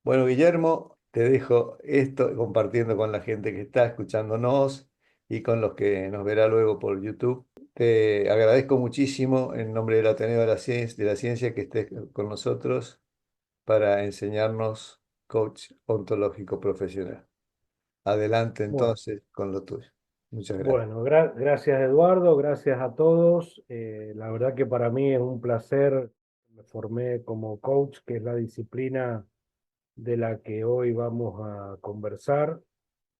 Bueno, Guillermo, te dejo esto compartiendo con la gente que está escuchándonos y con los que nos verá luego por YouTube. Te agradezco muchísimo en nombre del Ateneo de la Ciencia que estés con nosotros para enseñarnos coach ontológico profesional. Adelante Bueno, entonces con lo tuyo. Muchas gracias. bueno, gracias Eduardo, gracias a todos. La verdad que para mí es un placer. Me formé como coach, que es la disciplina de la que hoy vamos a conversar.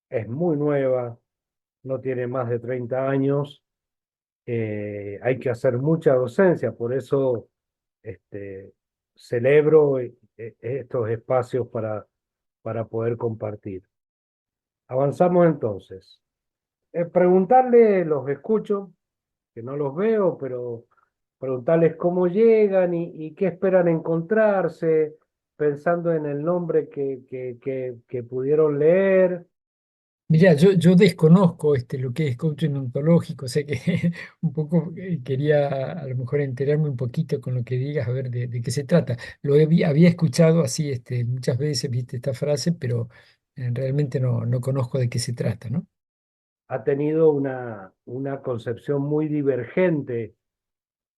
Es muy nueva, no tiene más de 30 años. Hay que hacer mucha docencia, por eso celebro estos espacios para poder compartir. Avanzamos entonces. Preguntarle, los escucho, que no los veo, pero preguntarles cómo llegan y qué esperan encontrarse, pensando en el nombre que pudieron leer. Mirá, yo desconozco lo que es coaching ontológico, o sea que un poco quería a lo mejor enterarme un poquito con lo que digas, a ver de qué se trata. Había escuchado así muchas veces, viste esta frase, pero realmente no conozco de qué se trata, ¿no? Ha tenido una concepción muy divergente.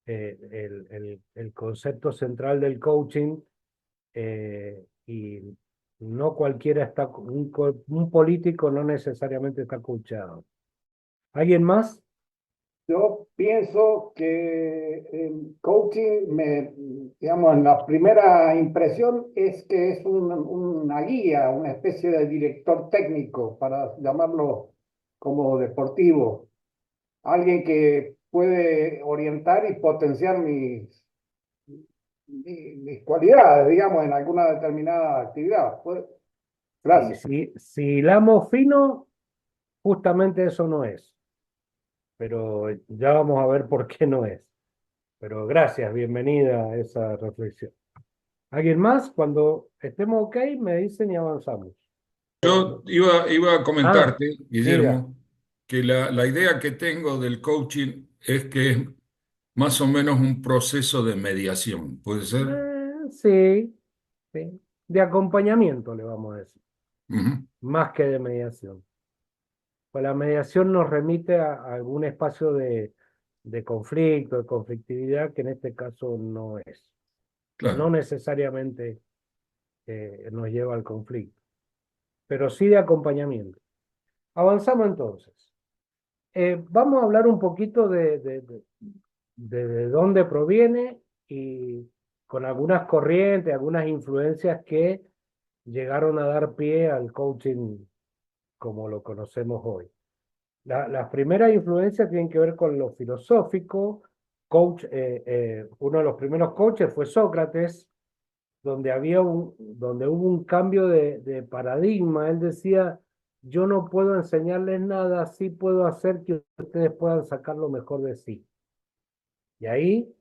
El concepto central del coaching, y no cualquiera está, un político no necesariamente está coachado. ¿Alguien más? Yo pienso que el coaching, digamos, en la primera impresión es que es una guía, una especie de director técnico, para llamarlo como deportivo. Alguien que puede orientar y potenciar mis cualidades, digamos, en alguna determinada actividad. Sí, Gracias. si hilamos fino, justamente eso no es, pero ya vamos a ver por qué no es. Pero gracias, bienvenida a esa reflexión. ¿Alguien más? Cuando estemos ok, me dicen y avanzamos. Yo iba a Ah, comentarte, diga. Guillermo, que la idea que tengo del coaching es que es más o menos un proceso de mediación, ¿puede ser? Sí, sí. De acompañamiento, le vamos a decir, Ujú. más que de mediación. Pues la mediación nos remite a algún espacio de conflicto, de conflictividad, que en este caso no es. No Claro. necesariamente nos lleva al conflicto, pero sí de acompañamiento. Avanzamos entonces. Vamos a hablar un poquito de dónde proviene y con algunas corrientes, algunas influencias que llegaron a dar pie al coaching como lo conocemos hoy. Las primeras influencias tienen que ver con lo filosófico. Uno de los primeros coaches fue Sócrates, donde hubo un cambio de paradigma. Él decía, yo no puedo enseñarles nada, sí puedo hacer que ustedes puedan sacar lo mejor de sí. Y ahí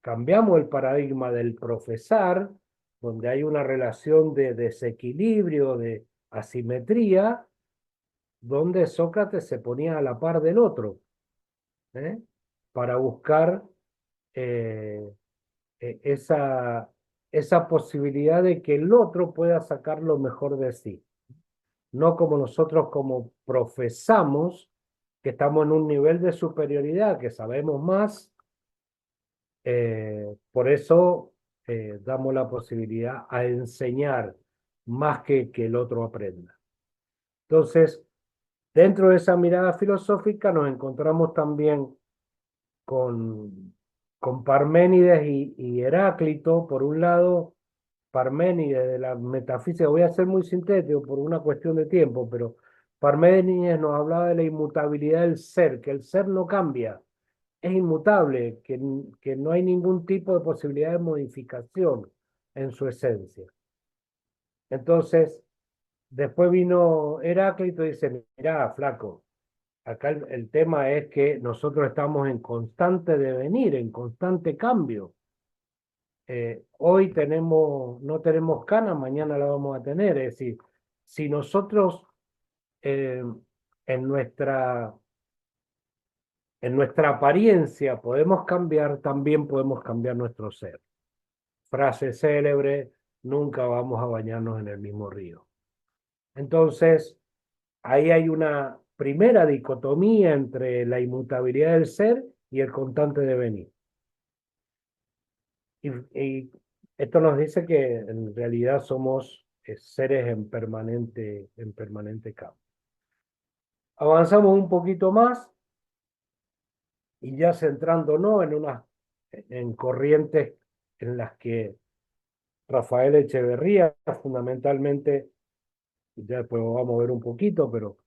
cambiamos el paradigma del profesar, donde hay una relación de desequilibrio, de asimetría, donde Sócrates se ponía a la par del otro, ¿eh? Para buscar eh, esa, esa posibilidad de que el otro pueda sacar lo mejor de sí. No como nosotros como profesamos, que estamos en un nivel de superioridad, que sabemos más, por eso damos la posibilidad a enseñar más que el otro aprenda. Entonces, dentro de esa mirada filosófica nos encontramos también con Parménides y Heráclito. Por un lado, Parménides de la metafísica, voy a ser muy sintético por una cuestión de tiempo, pero Parménides nos hablaba de la inmutabilidad del ser, que el ser no cambia, es inmutable, que no hay ningún tipo de posibilidad de modificación en su esencia. Entonces, después vino Heráclito y dice, mirá, flaco, acá el tema es que nosotros estamos en constante devenir, en constante cambio. Hoy no tenemos cana, mañana la vamos a tener. Es decir, si nosotros eh, en en nuestra apariencia podemos cambiar, también podemos cambiar nuestro ser. Frase célebre, nunca vamos a bañarnos en el mismo río. Entonces, ahí hay una primera dicotomía entre la inmutabilidad del ser y el constante devenir. Y esto nos dice que en realidad somos seres en permanente cambio. Avanzamos un poquito más y ya centrándonos en corrientes en las que Rafael Echeverría fundamentalmente, ya después vamos a ver un poquito, pero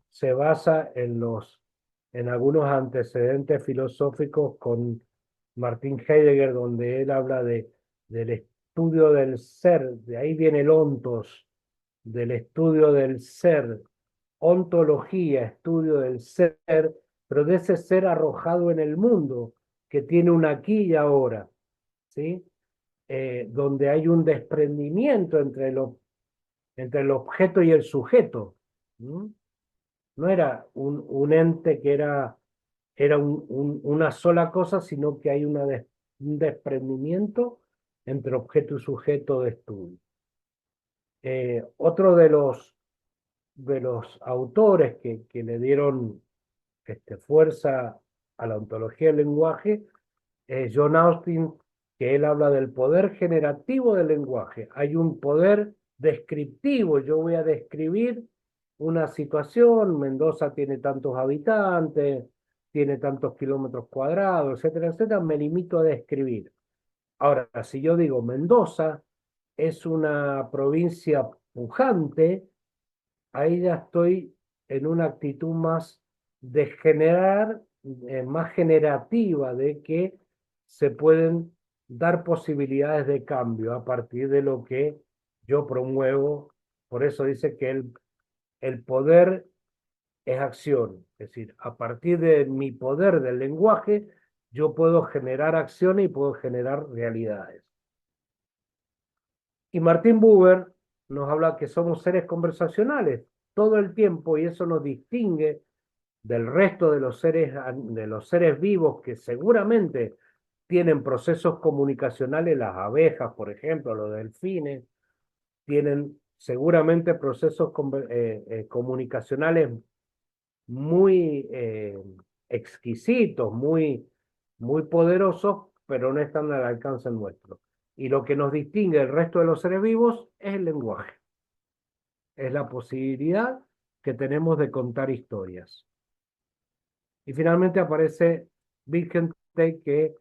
se basa en algunos antecedentes filosóficos con Martin Heidegger, donde él habla del estudio del ser, de ahí viene el ontos, del estudio del ser, ontología, estudio del ser, pero de ese ser arrojado en el mundo, que tiene un aquí y ahora, ¿sí? Donde hay un desprendimiento entre el objeto y el sujeto. ¿Mm? No era un ente que era una sola cosa, sino que hay un desprendimiento entre objeto y sujeto de estudio. Otro de los autores que le dieron fuerza a la ontología del lenguaje es John Austin, que él habla del poder generativo del lenguaje. Hay un poder descriptivo. Yo voy a describir una situación. Mendoza tiene tantos habitantes, tiene tantos kilómetros cuadrados, etcétera, etcétera. Me limito a describir. Ahora, si yo digo Mendoza es una provincia pujante, ahí ya estoy en una actitud más de generar, más generativa, de que se pueden dar posibilidades de cambio a partir de lo que yo promuevo. Por eso dice que el poder es acción, es decir, a partir de mi poder del lenguaje, yo puedo generar acciones y puedo generar realidades. Y Martin Buber nos habla que somos seres conversacionales todo el tiempo y eso nos distingue del resto de los seres vivos que seguramente tienen procesos comunicacionales, las abejas, por ejemplo, los delfines, tienen seguramente procesos comunicacionales muy exquisitos, muy poderosos, pero no están al alcance nuestro. Y lo que nos distingue del resto de los seres vivos es el lenguaje, es la posibilidad que tenemos de contar historias. Y finalmente aparece Wittgenstein, que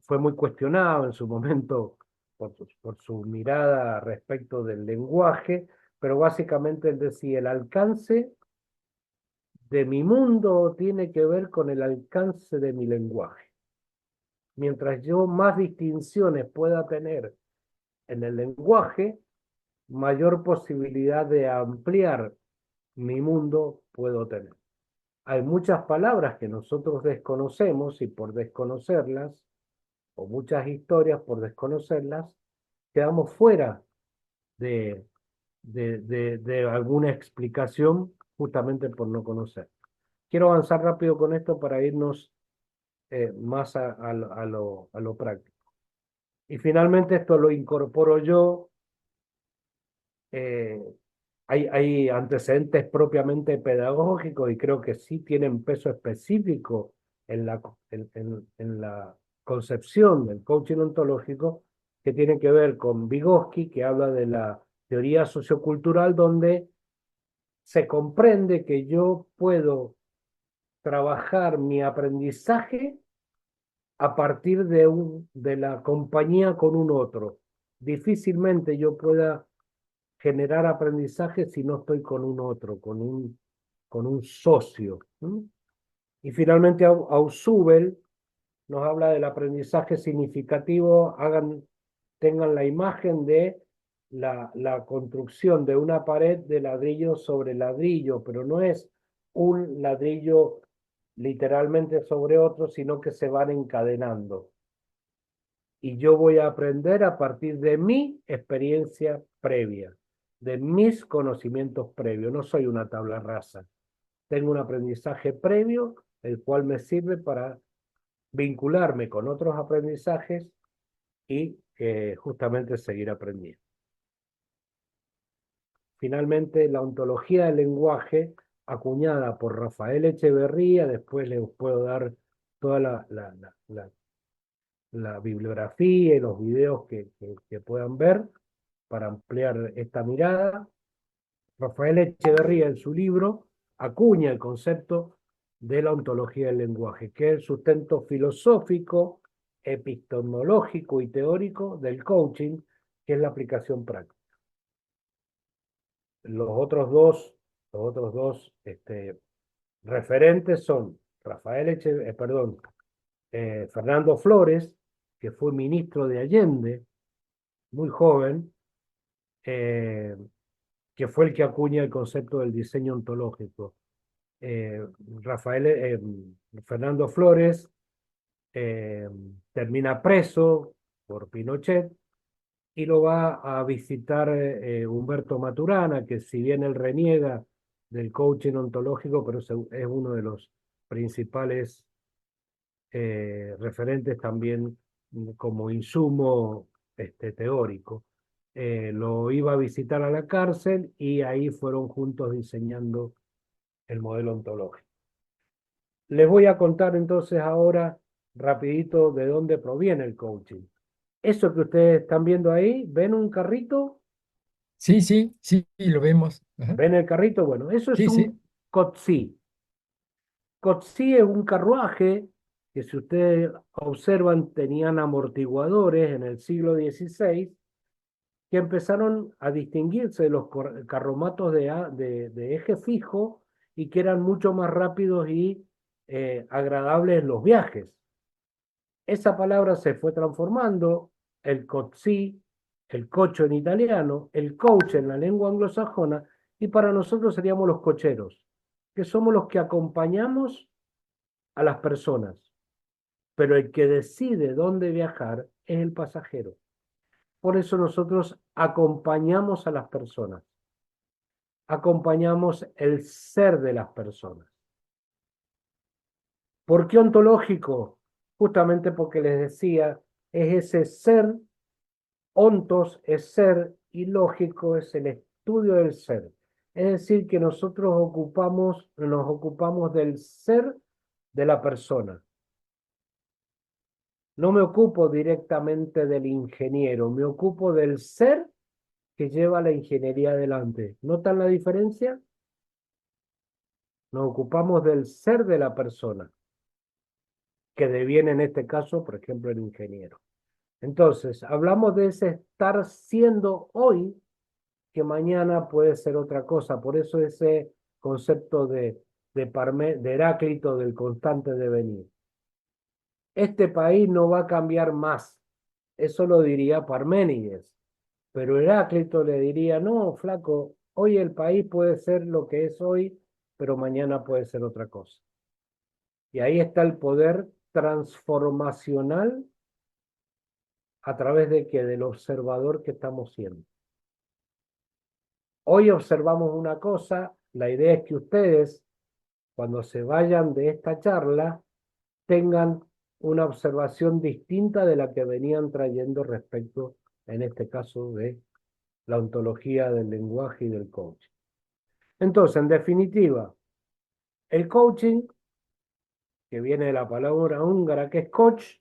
fue muy cuestionado en su momento por su mirada respecto del lenguaje, pero básicamente él decía, el alcance de mi mundo tiene que ver con el alcance de mi lenguaje. Mientras yo más distinciones pueda tener en el lenguaje, mayor posibilidad de ampliar mi mundo puedo tener. Hay muchas palabras que nosotros desconocemos y por desconocerlas, o muchas historias por desconocerlas, quedamos fuera de alguna explicación justamente por no conocer. Quiero avanzar rápido con esto para irnos más a lo práctico. Y finalmente esto lo incorporo yo. eh, hay antecedentes propiamente pedagógicos y creo que sí tienen peso específico en la concepción del coaching ontológico, que tiene que ver con Vygotsky, que habla de la teoría sociocultural, donde se comprende que yo puedo trabajar mi aprendizaje a partir de la compañía con un otro. Difícilmente yo pueda generar aprendizaje si no estoy con un otro, con un socio. Y finalmente Ausubel nos habla del aprendizaje significativo. Tengan la imagen de la construcción de una pared de ladrillo sobre ladrillo, pero no es un ladrillo literalmente sobre otro, sino que se van encadenando. Y yo voy a aprender a partir de mi experiencia previa, de mis conocimientos previos. No soy una tabla rasa. Tengo un aprendizaje previo, el cual me sirve para vincularme con otros aprendizajes y justamente seguir aprendiendo. Finalmente, la ontología del lenguaje, acuñada por Rafael Echeverría, después les puedo dar toda la bibliografía y los videos que puedan ver para ampliar esta mirada. Rafael Echeverría, en su libro, acuña el concepto de la ontología del lenguaje, que es el sustento filosófico, epistemológico y teórico del coaching, que es la aplicación práctica. Los otros dos referentes son Fernando Flores, que fue ministro de Allende, muy joven, eh, que fue el que acuña el concepto del diseño ontológico. eh, Fernando Flores termina preso por Pinochet y lo va a visitar Humberto Maturana, que si bien él reniega del coaching ontológico, pero es uno de los principales referentes también como insumo teórico. Lo iba a visitar a la cárcel y ahí fueron juntos diseñando el modelo ontológico. Les voy a contar entonces ahora rapidito de dónde proviene el coaching. Eso que ustedes están viendo ahí, ¿ven un carrito? Sí, sí, sí, lo vemos. Ajá. ¿Ven el carrito? Bueno, eso es Sí, sí. un coetzee. Coetzee es un carruaje que, si ustedes observan, tenían amortiguadores en el siglo XVI que empezaron a distinguirse de los carromatos de eje fijo y que eran mucho más rápidos y agradables en los viajes. Esa palabra se fue transformando, el coetzee, el cocho en italiano, el coach en la lengua anglosajona, y para nosotros seríamos los cocheros, que somos los que acompañamos a las personas, pero el que decide dónde viajar es el pasajero. Por eso nosotros acompañamos a las personas, acompañamos el ser de las personas. ¿Por qué ontológico? Justamente porque les decía, es ese ser. Ontos es ser y lógico es el estudio del ser. Es decir, que nosotros nos ocupamos del ser de la persona. No me ocupo directamente del ingeniero, me ocupo del ser que lleva la ingeniería adelante. ¿Notan la diferencia? Nos ocupamos del ser de la persona, que deviene en este caso, por ejemplo, el ingeniero. Entonces, hablamos de ese estar siendo hoy, que mañana puede ser otra cosa. Por eso ese concepto de Heráclito del constante devenir. Este país no va a cambiar más. Eso lo diría Parménides. Pero Heráclito le diría, no, flaco, hoy el país puede ser lo que es hoy, pero mañana puede ser otra cosa. Y ahí está el poder transformacional a través de que del observador que estamos siendo. Hoy observamos una cosa, la idea es que ustedes, cuando se vayan de esta charla, tengan una observación distinta de la que venían trayendo respecto, en este caso, de la ontología del lenguaje y del coaching. Entonces, en definitiva, el coaching, que viene de la palabra húngara que es coach,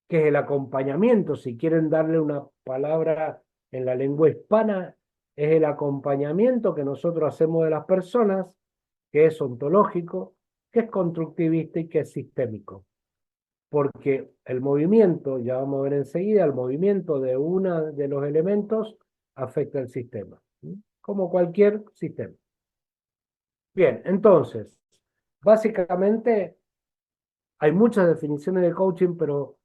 que es el acompañamiento, si quieren darle una palabra en la lengua hispana, es el acompañamiento que nosotros hacemos de las personas, que es ontológico, que es constructivista y que es sistémico. Porque el movimiento, ya vamos a ver enseguida, el movimiento de uno de los elementos afecta al sistema, ¿sí? Como cualquier sistema. Bien, entonces, básicamente hay muchas definiciones de coaching, pero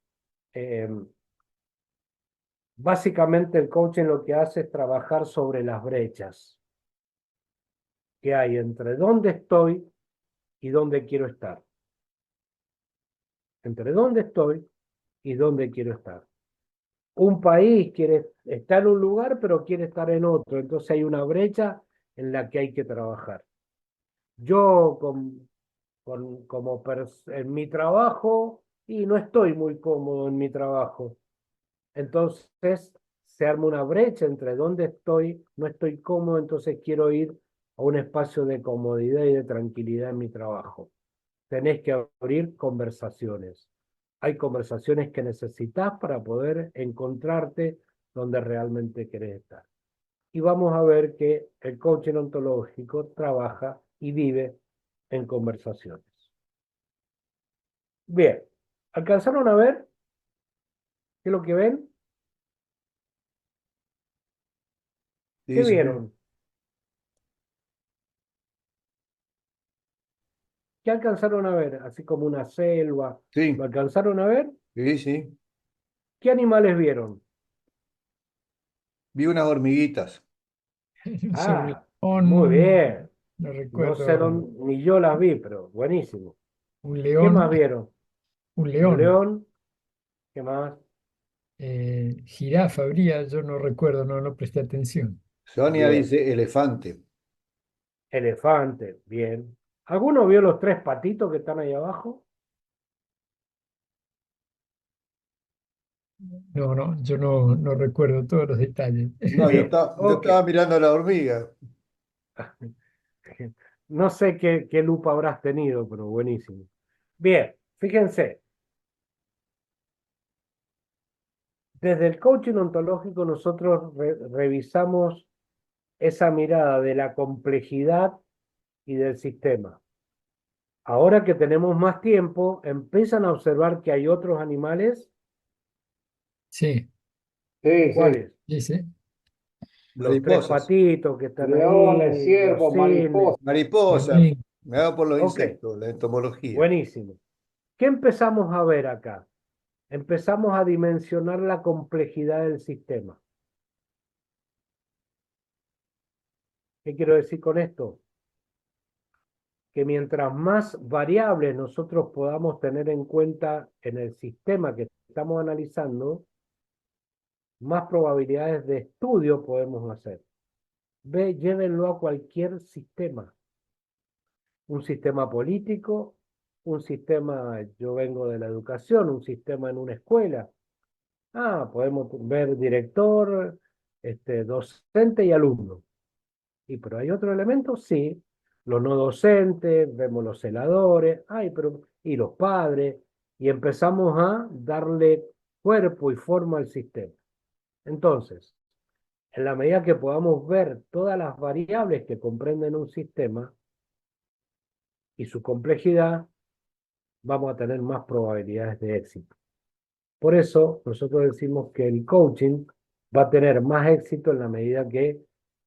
básicamente el coaching lo que hace es trabajar sobre las brechas que hay entre dónde estoy y dónde quiero estar. Entre dónde estoy y dónde quiero estar. Un país quiere estar en un lugar, pero quiere estar en otro. Entonces hay una brecha en la que hay que trabajar. Yo en mi trabajo, y no estoy muy cómodo en mi trabajo. entonces se arma una brecha entre dónde estoy, no estoy cómodo, entonces quiero ir a un espacio de comodidad y de tranquilidad en mi trabajo. Tenés que abrir conversaciones. Hay conversaciones que necesitas para poder encontrarte donde realmente querés estar. Y vamos a ver que el coaching ontológico trabaja y vive en conversaciones. Bien, ¿alcanzaron a ver qué es lo que ven? ¿Qué Sí, sí, vieron? ¿Qué alcanzaron a ver? Así como una selva. ¿Lo sí, alcanzaron a ver? sí, sí. ¿Qué animales vieron? Vi unas hormiguitas. Sobre Ah, muy un, bien. no No sé recuerdo, dónde, ni yo las vi, pero buenísimo. un ¿Qué león, más vieron? un Un león, león. ¿Qué más? jirafa habría, yo no recuerdo, no presté atención. Sonia Bien. dice elefante. Elefante. Bien. ¿Alguno vio los tres patitos que están ahí abajo? Yo no recuerdo todos los detalles. No, Bien. yo Ok. estaba mirando a la hormiga. No sé qué lupa habrás tenido, pero buenísimo. Bien, fíjense, desde el coaching ontológico nosotros revisamos esa mirada de la complejidad y del sistema. Ahora que tenemos más tiempo, empiezan a observar que hay otros animales. Sí, Sí, sí. ¿Cuáles? sí. Los tres Mariposas. patitos que están Leones, ahí, los ciervos, cisnes. mariposas. Mariposa. Hormiga. Me hago por los Ok, insectos, la entomología. buenísimo. ¿Qué empezamos a ver acá? Empezamos a dimensionar la complejidad del sistema. ¿Qué quiero decir con esto? Que mientras más variables nosotros podamos tener en cuenta en el sistema que estamos analizando, más probabilidades de estudio podemos hacer. Llévenlo a cualquier sistema. Un sistema político, un sistema, yo vengo de la educación, un sistema en una escuela. Podemos ver director, docente y alumno. Pero hay otro elemento, sí. Los no docentes, vemos los celadores, y los padres, y empezamos a darle cuerpo y forma al sistema. Entonces, en la medida que podamos ver todas las variables que comprenden un sistema y su complejidad, vamos a tener más probabilidades de éxito. Por eso, nosotros decimos que el coaching va a tener más éxito en la medida que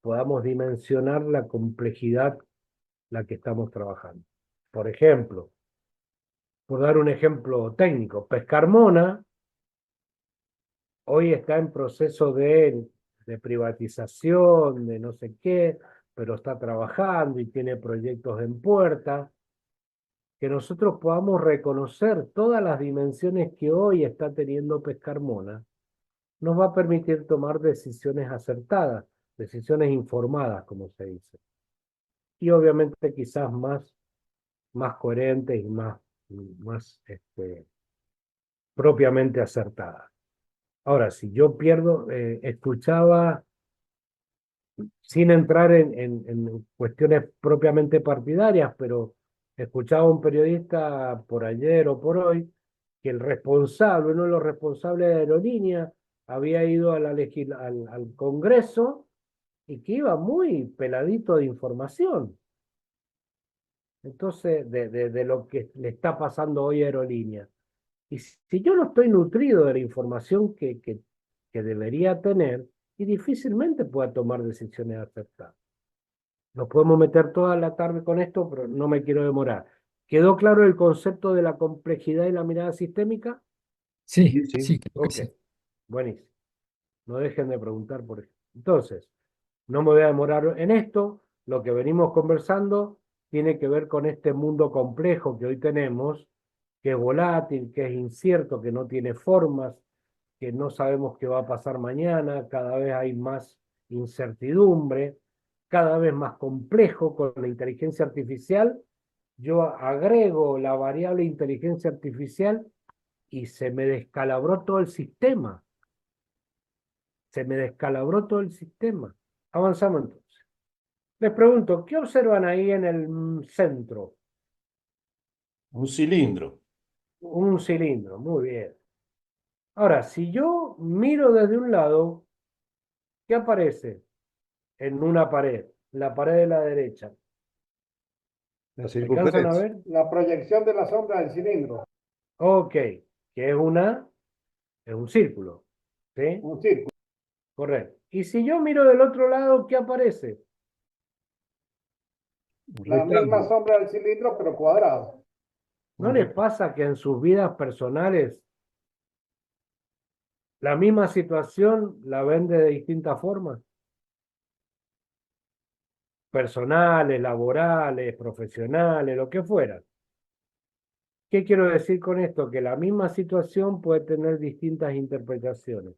podamos dimensionar la complejidad la que estamos trabajando. Por ejemplo, por dar un ejemplo técnico, Pescar Mona hoy está en proceso de privatización, de no sé qué, pero está trabajando y tiene proyectos en puerta. Que nosotros podamos reconocer todas las dimensiones que hoy está teniendo Pescar Mona, nos va a permitir tomar decisiones acertadas, decisiones informadas, como se dice. Y obviamente quizás más coherentes y más propiamente acertadas. Ahora, si yo pierdo, escuchaba, sin entrar en cuestiones propiamente partidarias, pero escuchaba a un periodista por ayer o por hoy, que el responsable, uno de los responsables de aerolínea, había ido al Congreso y que iba muy peladito de información. Entonces, de lo que le está pasando hoy a Aerolínea. Y si yo no estoy nutrido de la información que debería tener, y difícilmente pueda tomar decisiones acertadas. Nos podemos meter toda la tarde con esto, pero no me quiero demorar. ¿Quedó claro el concepto de la complejidad y la mirada sistémica? Sí, Sí, sí. sí, creo que Ok, sí. buenísimo. No dejen de preguntar por eso. Entonces, no me voy a demorar en esto. Lo que venimos conversando tiene que ver con este mundo complejo que hoy tenemos, que es volátil, que es incierto, que no tiene formas, que no sabemos qué va a pasar mañana, cada vez hay más incertidumbre, cada vez más complejo con la inteligencia artificial. Yo agrego la variable inteligencia artificial y se me descalabró todo el sistema. Se me descalabró todo el sistema. Avanzamos entonces. Les pregunto, ¿qué observan ahí en el centro? Un cilindro. Un cilindro, muy bien. Ahora, si yo miro desde un lado, ¿qué aparece en una pared? La pared de la derecha. La ¿Alcanzan a circunferencia. ver? La proyección de la sombra del cilindro, Ok, que es un círculo. ¿Sí? un círculo. Correcto. Y si yo miro del otro lado, ¿qué aparece? Un La misma rectángulo. sombra del cilindro, pero cuadrado. ¿No Un les rectángulo. pasa que en sus vidas personales la misma situación la ven de distintas formas? Personales, laborales, profesionales, lo que fuera. ¿Qué quiero decir con esto? Que la misma situación puede tener distintas interpretaciones.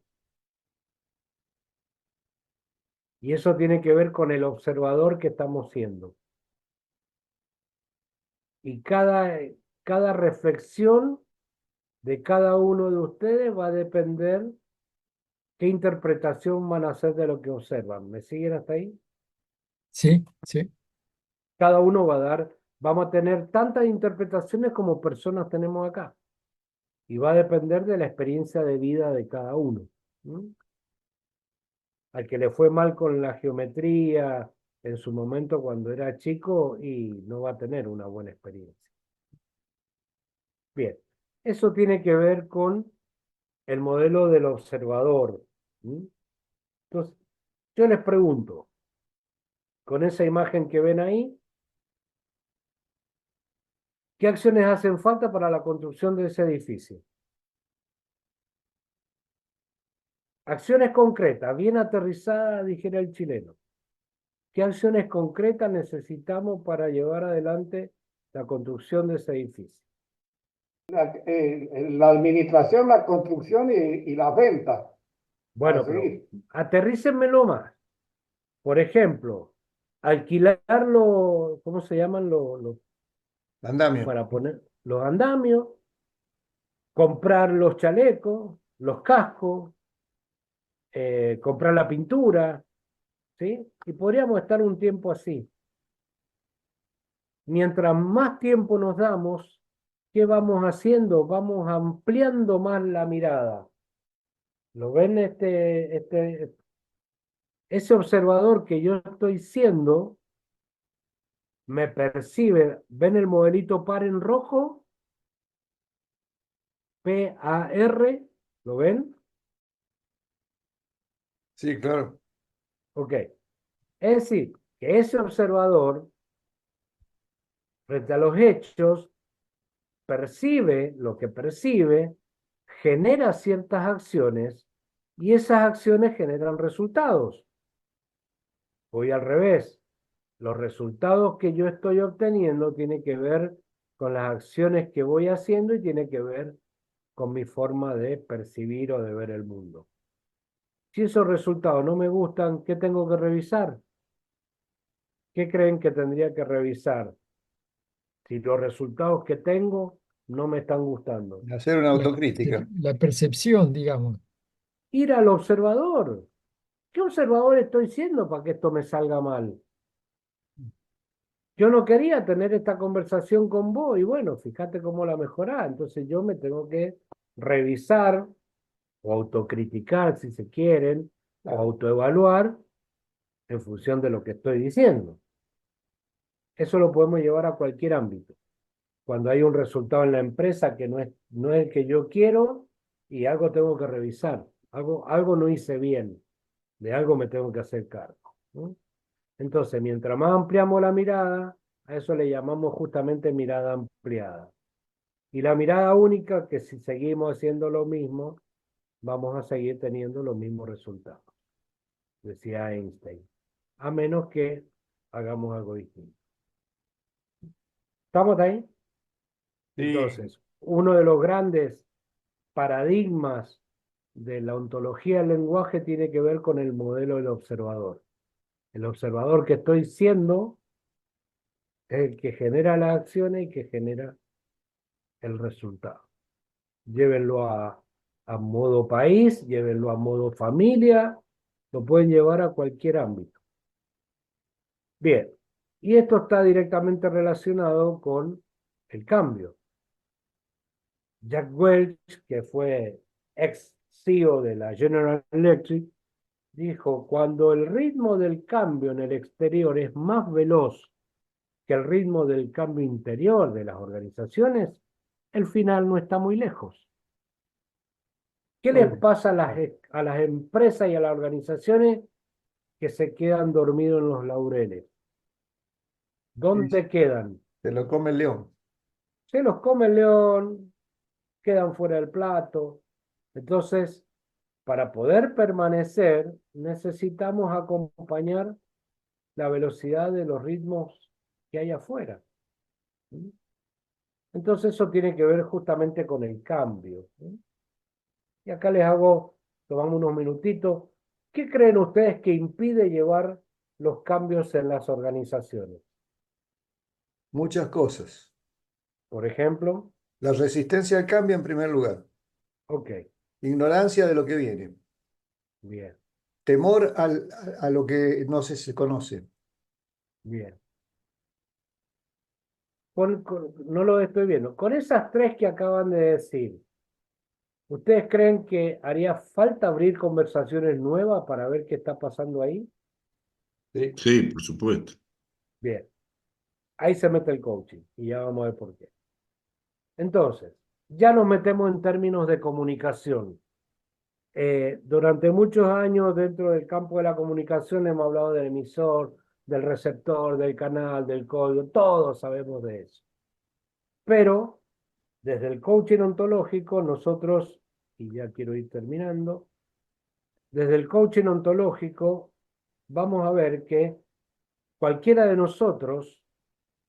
Y eso tiene que ver con el observador que estamos siendo. Y cada reflexión de cada uno de ustedes va a depender qué interpretación van a hacer de lo que observan. ¿Me siguen hasta ahí? Sí, sí. Cada uno va a dar, vamos a tener tantas interpretaciones como personas tenemos acá. Y va a depender de la experiencia de vida de cada uno. ¿Mm? Al que le fue mal con la geometría en su momento cuando era chico y no va a tener una buena experiencia. Bien, eso tiene que ver con el modelo del observador. ¿Mm? Entonces, yo les pregunto, con esa imagen que ven ahí, ¿qué acciones hacen falta para la construcción de ese edificio? Acciones concretas, bien aterrizadas, dijera el chileno. ¿Qué acciones concretas necesitamos para llevar adelante la construcción de ese edificio? La administración, la construcción y las ventas. A Bueno, pero seguir. aterrícenmelo más. Por ejemplo, alquilar ¿cómo se llaman Andamio. para poner los andamios, comprar los chalecos, los cascos, comprar la pintura, ¿sí? Y podríamos estar un tiempo así. Mientras más tiempo nos damos, ¿qué vamos haciendo? Vamos ampliando más la mirada. ¿Lo ven ese observador que yo estoy siendo? Me percibe, ¿ven el modelito par en rojo? PAR, ¿lo ven? Sí, claro. Ok. Es decir, que ese observador, frente a los hechos, percibe lo que percibe, genera ciertas acciones y esas acciones generan resultados. Voy al revés. Los resultados que yo estoy obteniendo tienen que ver con las acciones que voy haciendo y tiene que ver con mi forma de percibir o de ver el mundo. Si esos resultados no me gustan, ¿qué tengo que revisar? ¿Qué creen que tendría que revisar? Si los resultados que tengo no me están gustando. Hacer una La, autocrítica. la percepción, digamos. Ir al observador. ¿Qué observador estoy siendo para que esto me salga mal? Yo no quería tener esta conversación con vos y bueno, fíjate cómo la mejorá. Entonces yo me tengo que revisar o autocriticar, si se quieren, o Claro. autoevaluar en función de lo que estoy diciendo. Eso lo podemos llevar a cualquier ámbito. Cuando hay un resultado en la empresa que no es el que yo quiero y algo tengo que revisar, algo no hice bien, de algo me tengo que hacer cargo, ¿no? Entonces, mientras más ampliamos la mirada, a eso le llamamos justamente mirada ampliada. Y la mirada única, que si seguimos haciendo lo mismo, vamos a seguir teniendo los mismos resultados, decía Einstein, a menos que hagamos algo distinto. ¿Estamos ahí? Sí, Entonces, uno de los grandes paradigmas de la ontología del lenguaje tiene que ver con el modelo del observador. El observador que estoy siendo es el que genera las acciones y que genera el resultado. Llévenlo a modo país, llévenlo a modo familia, lo pueden llevar a cualquier ámbito. Bien, y esto está directamente relacionado con el cambio. Jack Welch, que fue ex CEO de la General Electric, dijo, cuando el ritmo del cambio en el exterior es más veloz que el ritmo del cambio interior de las organizaciones, el final no está muy lejos. ¿Qué les pasa a las empresas y a las organizaciones que se quedan dormidos en los laureles? Y ¿Dónde quedan? se lo come el león. Se los come el león, quedan fuera del plato. Entonces, para poder permanecer, necesitamos acompañar la velocidad de los ritmos que hay afuera. Entonces, eso tiene que ver justamente con el cambio. Y acá tomamos unos minutitos. ¿Qué creen ustedes que impide llevar los cambios en las organizaciones? Muchas cosas. Por ejemplo, La resistencia al cambio en primer lugar. ok, Ignorancia de lo que viene. bien, Temor a lo que no se conoce. bien. No lo estoy viendo. Con esas tres que acaban de decir, ¿ustedes creen que haría falta abrir conversaciones nuevas para ver qué está pasando ahí? ¿Sí? Sí, por supuesto. Bien, ahí se mete el coaching y ya vamos a ver por qué. Entonces, ya nos metemos en términos de comunicación. Durante muchos años dentro del campo de la comunicación hemos hablado del emisor, del receptor, del canal, del código, todos sabemos de eso. Pero desde el coaching ontológico nosotros, y ya quiero ir terminando, desde el coaching ontológico vamos a ver que cualquiera de nosotros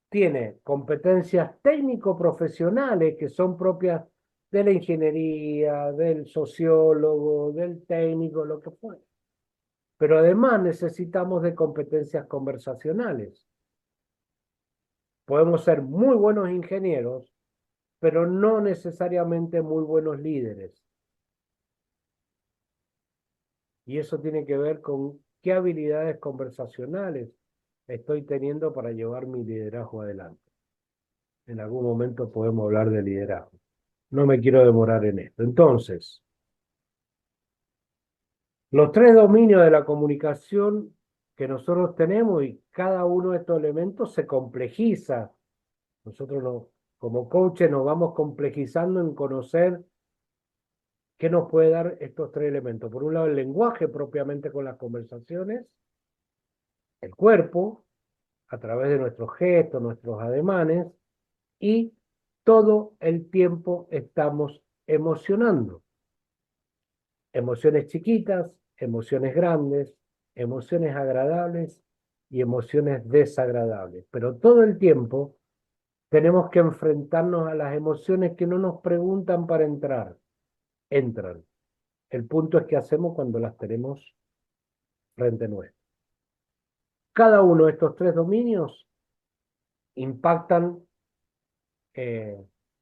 tiene competencias técnico-profesionales que son propias de la ingeniería, del sociólogo, del técnico, lo que fuera. Pero además necesitamos de competencias conversacionales. Podemos ser muy buenos ingenieros, pero no necesariamente muy buenos líderes. Y eso tiene que ver con qué habilidades conversacionales estoy teniendo para llevar mi liderazgo adelante. En algún momento podemos hablar de liderazgo. No me quiero demorar en esto. Entonces, los tres dominios de la comunicación que nosotros tenemos y cada uno de estos elementos se complejiza. Nosotros como coaches nos vamos complejizando en conocer qué nos puede dar estos tres elementos. Por un lado, el lenguaje propiamente con las conversaciones, el cuerpo, a través de nuestros gestos, nuestros ademanes, y todo el tiempo estamos emocionando. Emociones chiquitas, emociones grandes, emociones agradables y emociones desagradables. Pero todo el tiempo tenemos que enfrentarnos a las emociones que no nos preguntan para entrar. Entran. El punto es qué hacemos cuando las tenemos frente nuestro. Cada uno de estos tres dominios impactan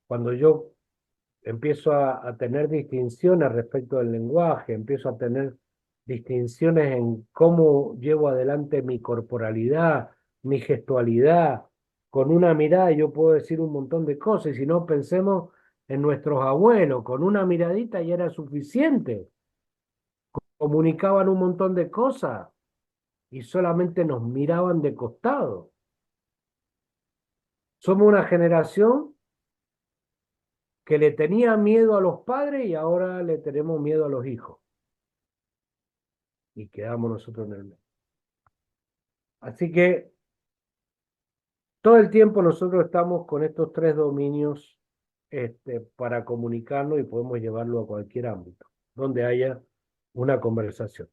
cuando yo empiezo a tener distinciones respecto del lenguaje, empiezo a tener distinciones en cómo llevo adelante mi corporalidad, mi gestualidad. Con una mirada yo puedo decir un montón de cosas, y si no pensemos en nuestros abuelos, con una miradita ya era suficiente. Comunicaban un montón de cosas y solamente nos miraban de costado. Somos una generación que le tenía miedo a los padres y ahora le tenemos miedo a los hijos. Y quedamos nosotros en el medio. Así que todo el tiempo nosotros estamos con estos tres dominios para comunicarnos y podemos llevarlo a cualquier ámbito, donde haya una conversación.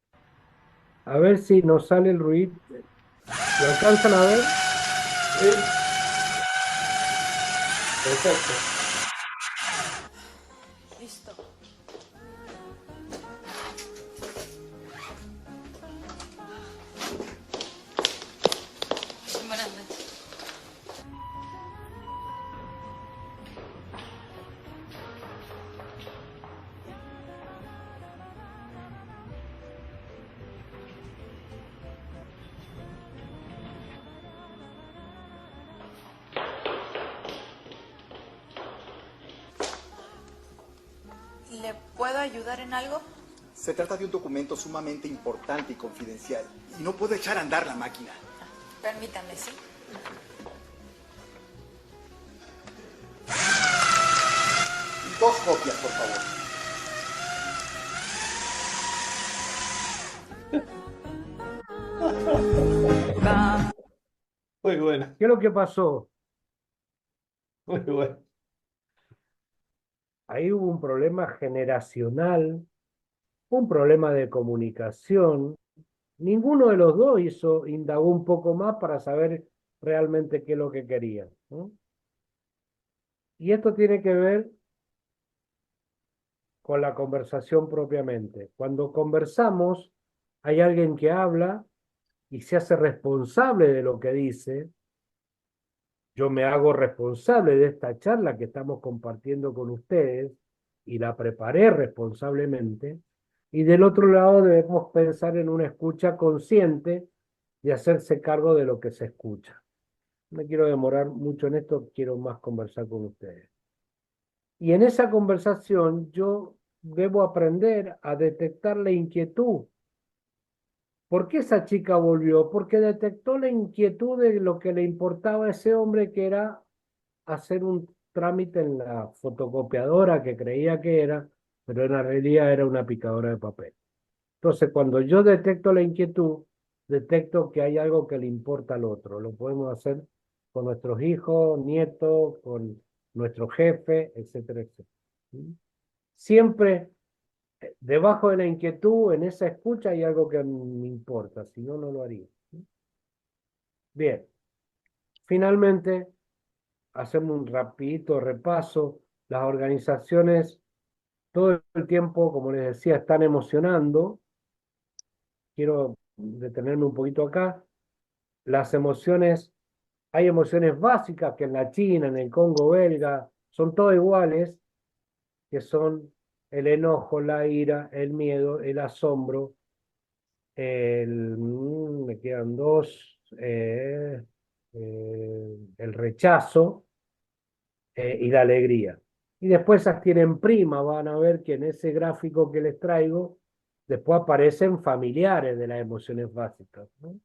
A ver si nos sale el ruido. ¿Lo alcanzan a ver? Perfecto. Listo. Buenas noches. ¿Puedo ayudar en algo? Se trata de un documento sumamente importante y confidencial. Y no puedo echar a andar la máquina. Permítame, ¿sí? Dos copias, por favor. Muy bueno, ¿Qué es lo que pasó? muy bueno. Ahí hubo un problema generacional, un problema de comunicación. Ninguno de los dos indagó un poco más para saber realmente qué es lo que querían, ¿no? Y esto tiene que ver con la conversación propiamente. Cuando conversamos, hay alguien que habla y se hace responsable de lo que dice. Yo me hago responsable de esta charla que estamos compartiendo con ustedes y la preparé responsablemente. Y del otro lado debemos pensar en una escucha consciente de hacerse cargo de lo que se escucha. No me quiero demorar mucho en esto, quiero más conversar con ustedes. Y en esa conversación yo debo aprender a detectar la inquietud. ¿Por qué esa chica volvió? Porque detectó la inquietud de lo que le importaba a ese hombre, que era hacer un trámite en la fotocopiadora que creía que era, pero en la realidad era una picadora de papel. Entonces, cuando yo detecto la inquietud, detecto que hay algo que le importa al otro. Lo podemos hacer con nuestros hijos, nietos, con nuestro jefe, etcétera, etcétera. ¿Mm? Siempre debajo de la inquietud, en esa escucha, hay algo que me importa, si no, no lo haría. Bien, finalmente, hacemos un rapidito repaso. Las organizaciones todo el tiempo, como les decía, están emocionando. Quiero detenerme un poquito acá. Las emociones, hay emociones básicas que en la China, en el Congo belga, son todas iguales, que son el enojo, la ira, el miedo, el asombro, me quedan dos, el rechazo y la alegría. Y después esas tienen prima, van a ver que en ese gráfico que les traigo, después aparecen familiares de las emociones básicas, ¿no?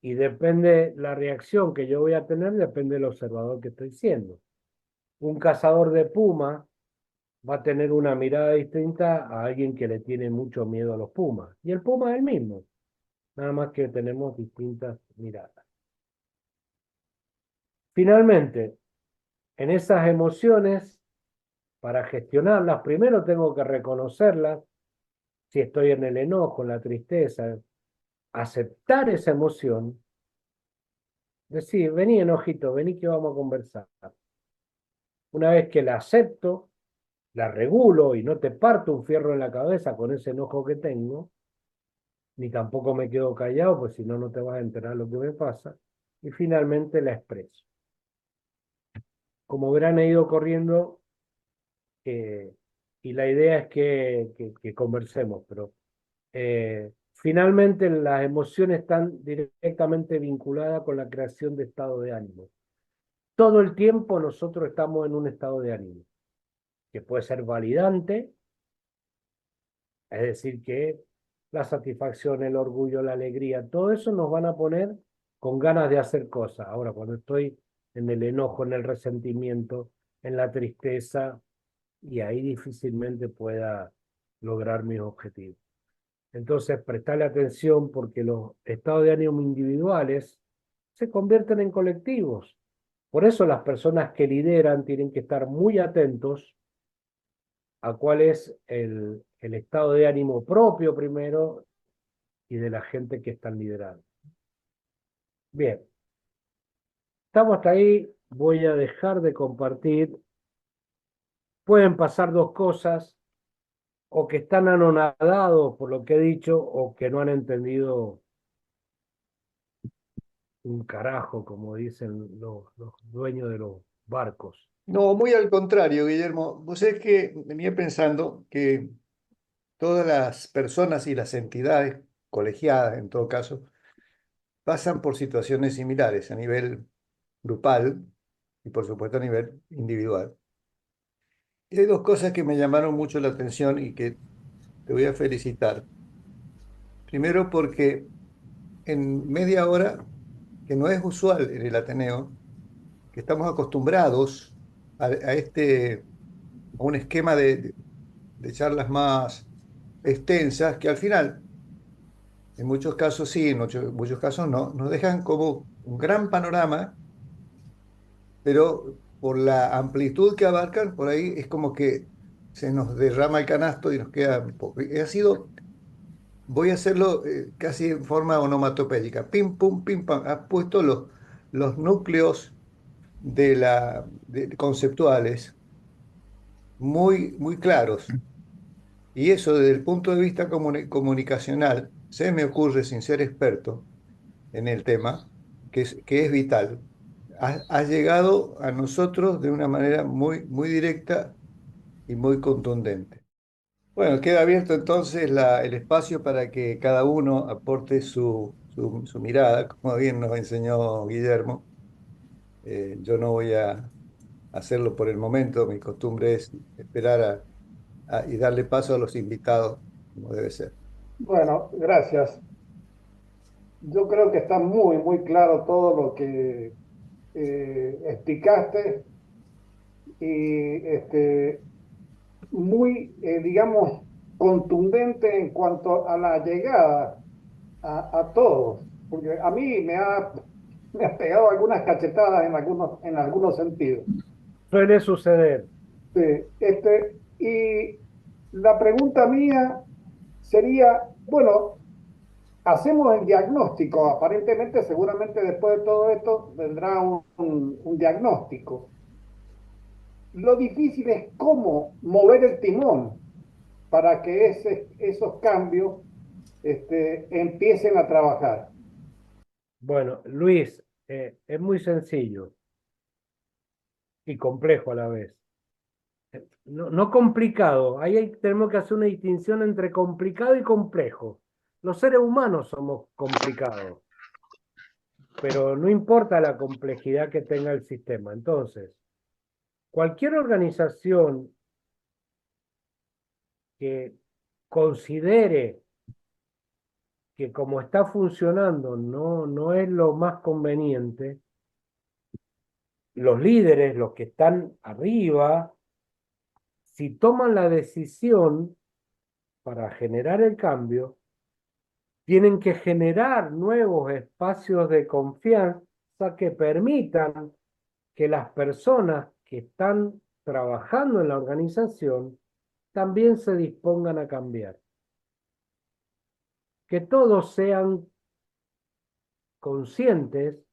Y depende la reacción que yo voy a tener, depende del observador que estoy siendo. Un cazador de puma va a tener una mirada distinta a alguien que le tiene mucho miedo a los pumas. Y el puma es el mismo, nada más que tenemos distintas miradas. Finalmente, en esas emociones, para gestionarlas, primero tengo que reconocerlas. Si estoy en el enojo, en la tristeza, aceptar esa emoción, decir, vení enojito, vení que vamos a conversar. Una vez que la acepto, la regulo y no te parto un fierro en la cabeza con ese enojo que tengo, ni tampoco me quedo callado, pues si no, no te vas a enterar lo que me pasa, y finalmente la expreso. Como verán, he ido corriendo y la idea es que conversemos, pero finalmente las emociones están directamente vinculadas con la creación de estado de ánimo. Todo el tiempo nosotros estamos en un estado de ánimo, que puede ser validante, es decir, que la satisfacción, el orgullo, la alegría, todo eso nos van a poner con ganas de hacer cosas. Ahora, cuando estoy en el enojo, en el resentimiento, en la tristeza, y ahí difícilmente pueda lograr mis objetivos. Entonces, prestarle atención porque los estados de ánimo individuales se convierten en colectivos. Por eso las personas que lideran tienen que estar muy atentos a cuál es el estado de ánimo propio primero y de la gente que están liderando. Bien, estamos hasta ahí. Voy a dejar de compartir. Pueden pasar dos cosas: o que están anonadados por lo que he dicho, o que no han entendido un carajo, como dicen los dueños de los barcos. No, muy al contrario, Guillermo. Vos sabés que venía pensando que todas las personas y las entidades colegiadas, en todo caso, pasan por situaciones similares a nivel grupal y por supuesto a nivel individual. Y hay dos cosas que me llamaron mucho la atención y que te voy a felicitar. Primero porque en media hora, que no es usual en el Ateneo, que estamos acostumbrados a un esquema de charlas más extensas, que al final, en muchos casos sí, en muchos casos no, nos dejan como un gran panorama, pero por la amplitud que abarcan, por ahí es como que se nos derrama el canasto y nos queda un poco. Y ha sido, voy a hacerlo casi en forma onomatopédica, pim, pum, pim, pam. Has puesto los núcleos conceptuales muy claros. Y eso desde el punto de vista comunicacional, se me ocurre, sin ser experto en el tema, que es vital. Ha llegado a nosotros de una manera muy directa y muy contundente. Bueno, queda abierto entonces el espacio para que cada uno aporte su mirada, como bien nos enseñó Guillermo. Yo no voy a hacerlo por el momento, mi costumbre es esperar y darle paso a los invitados, como debe ser. Bueno, gracias. Yo creo que está muy claro todo lo que explicaste y muy, digamos, contundente en cuanto a la llegada a todos, porque a mí me ha pegado algunas cachetadas en algunos sentidos. Suele suceder. Sí, y la pregunta mía sería, bueno, hacemos el diagnóstico, aparentemente, seguramente después de todo esto vendrá un diagnóstico. Lo difícil es cómo mover el timón para que esos cambios empiecen a trabajar. Bueno, Luis, es muy sencillo y complejo a la vez. No, no complicado, tenemos que hacer una distinción entre complicado y complejo. Los seres humanos somos complicados, pero no importa la complejidad que tenga el sistema. Entonces, cualquier organización que considere que como está funcionando no es lo más conveniente, los líderes, los que están arriba, si toman la decisión para generar el cambio, tienen que generar nuevos espacios de confianza que permitan que las personas que están trabajando en la organización también se dispongan a cambiar. Que todos sean conscientes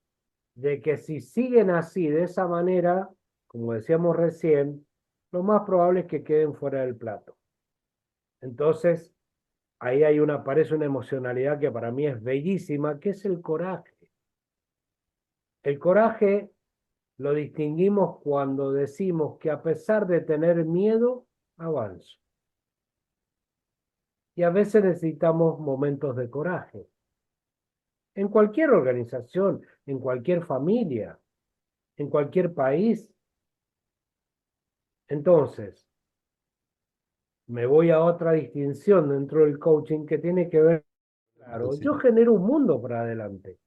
de que si siguen así, de esa manera, como decíamos recién, lo más probable es que queden fuera del plato. Entonces, ahí aparece una emocionalidad que para mí es bellísima, que es el coraje. El coraje lo distinguimos cuando decimos que a pesar de tener miedo, avanzo. Y a veces necesitamos momentos de coraje. En cualquier organización, en cualquier familia, en cualquier país. Entonces, me voy a otra distinción dentro del coaching que tiene que ver, claro, yo genero un mundo para adelante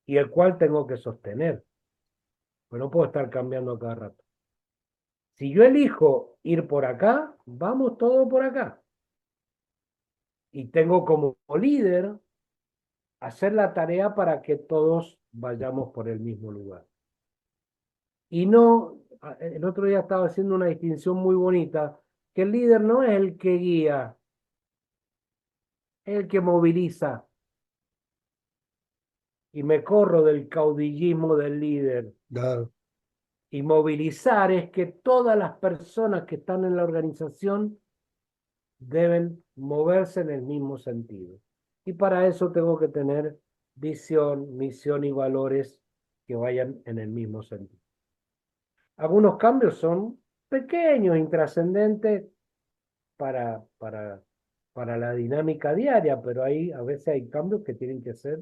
y el cual tengo que sostener, pues no puedo estar cambiando a cada rato. Si yo elijo ir por acá, vamos todos por acá. Y tengo como líder hacer la tarea para que todos vayamos por el mismo lugar. Y no, el otro día estaba haciendo una distinción muy bonita, que el líder no es el que guía, es el que moviliza. Y me corro del caudillismo del líder. Claro. Y movilizar es que todas las personas que están en la organización deben moverse en el mismo sentido. Y para eso tengo que tener visión, misión y valores que vayan en el mismo sentido. Algunos cambios son pequeños, intrascendentes para la dinámica diaria, pero a veces hay cambios que tienen que ser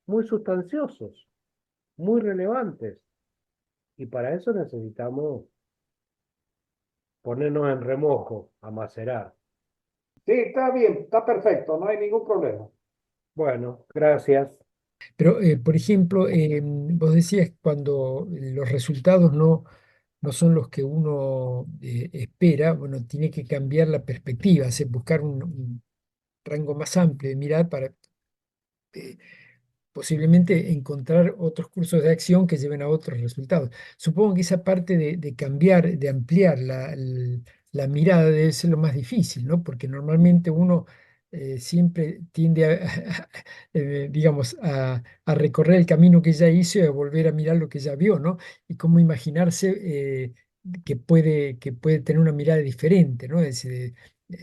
muy sustanciosos, muy relevantes. Y para eso necesitamos ponernos en remojo, a macerar. Sí, está bien, está perfecto, no hay ningún problema. Bueno, gracias. Pero, por ejemplo, vos decías cuando los resultados no son los que uno espera, bueno, tiene que cambiar la perspectiva, buscar un rango más amplio de mirar para eh, posiblemente encontrar otros cursos de acción que lleven a otros resultados. Supongo que esa parte de cambiar, de ampliar la mirada debe ser lo más difícil, ¿no? Porque normalmente uno siempre tiende digamos, a recorrer el camino que ya hizo y a volver a mirar lo que ya vio, ¿no? Y cómo imaginarse que puede tener una mirada diferente, ¿no?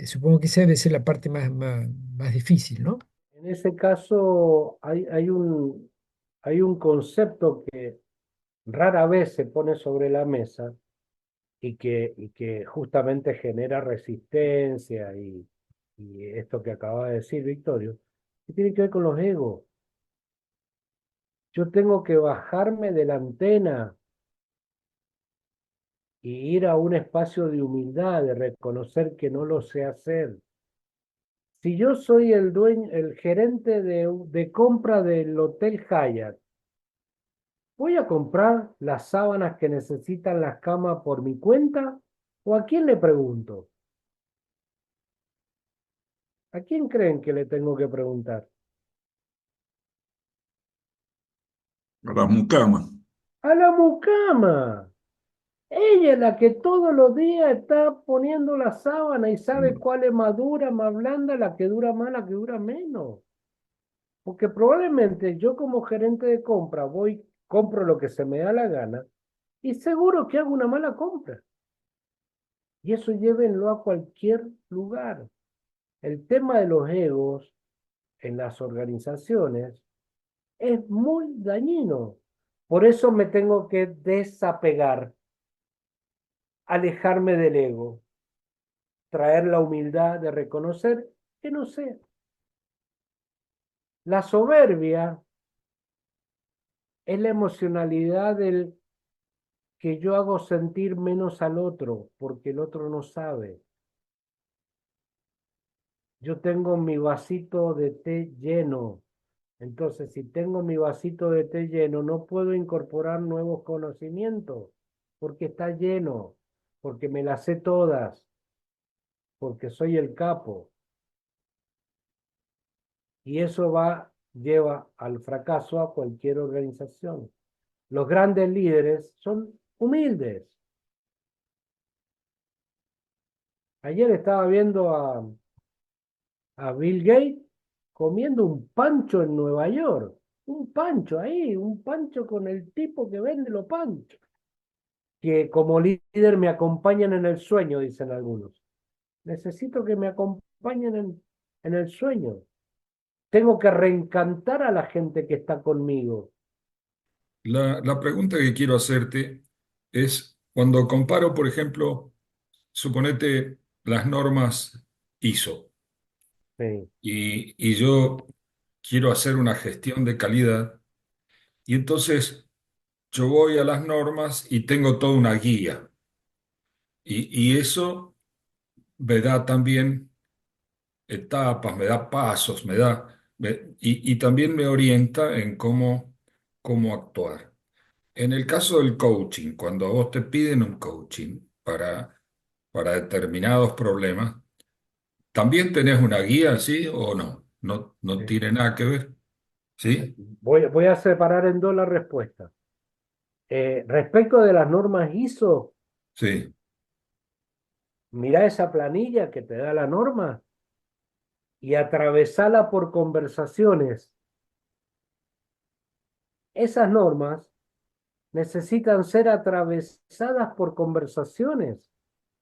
Supongo que esa debe ser la parte más difícil, ¿no? En ese caso hay un concepto que rara vez se pone sobre la mesa y que justamente genera resistencia y esto que acaba de decir Victorio, que tiene que ver con los egos. Yo tengo que bajarme de la antena y ir a un espacio de humildad, de reconocer que no lo sé hacer. Si yo soy el dueño, el gerente de compra del Hotel Hyatt, ¿voy a comprar las sábanas que necesitan las camas por mi cuenta? ¿O a quién le pregunto? ¿A quién creen que le tengo que preguntar? A la mucama. A la mucama. Ella es la que todos los días está poniendo la sábana y sabe cuál es más dura, más blanda, la que dura más, la que dura menos. Porque probablemente yo como gerente de compra voy, compro lo que se me da la gana y seguro que hago una mala compra. Y eso llévenlo a cualquier lugar. El tema de los egos en las organizaciones es muy dañino. Por eso me tengo que desapegar, alejarme del ego, traer la humildad de reconocer que no sé. La soberbia es la emocionalidad del que yo hago sentir menos al otro porque el otro no sabe. Yo tengo mi vasito de té lleno. Entonces, si tengo mi vasito de té lleno, no puedo incorporar nuevos conocimientos porque está lleno, porque me las sé todas, porque soy el capo. Y eso lleva al fracaso a cualquier organización. Los grandes líderes son humildes. Ayer estaba viendo a Bill Gates comiendo un pancho en Nueva York. Un pancho ahí, un pancho con el tipo que vende los panchos. Que como líder me acompañan en el sueño, dicen algunos. Necesito que me acompañen en el sueño. Tengo que reencantar a la gente que está conmigo. La pregunta que quiero hacerte es, cuando comparo, por ejemplo, suponete las normas ISO Sí, y yo quiero hacer una gestión de calidad y entonces yo voy a las normas y tengo toda una guía y eso me da también etapas, me da pasos, y también me orienta en cómo actuar. En el caso del coaching, cuando a vos te piden un coaching para determinados problemas, ¿también tenés una guía, sí o no? No, no sí. tiene nada que ver, ¿sí? Voy a separar en dos la respuesta. Respecto de las normas ISO, Sí, mira esa planilla que te da la norma y atravesala por conversaciones. Esas normas necesitan ser atravesadas por conversaciones.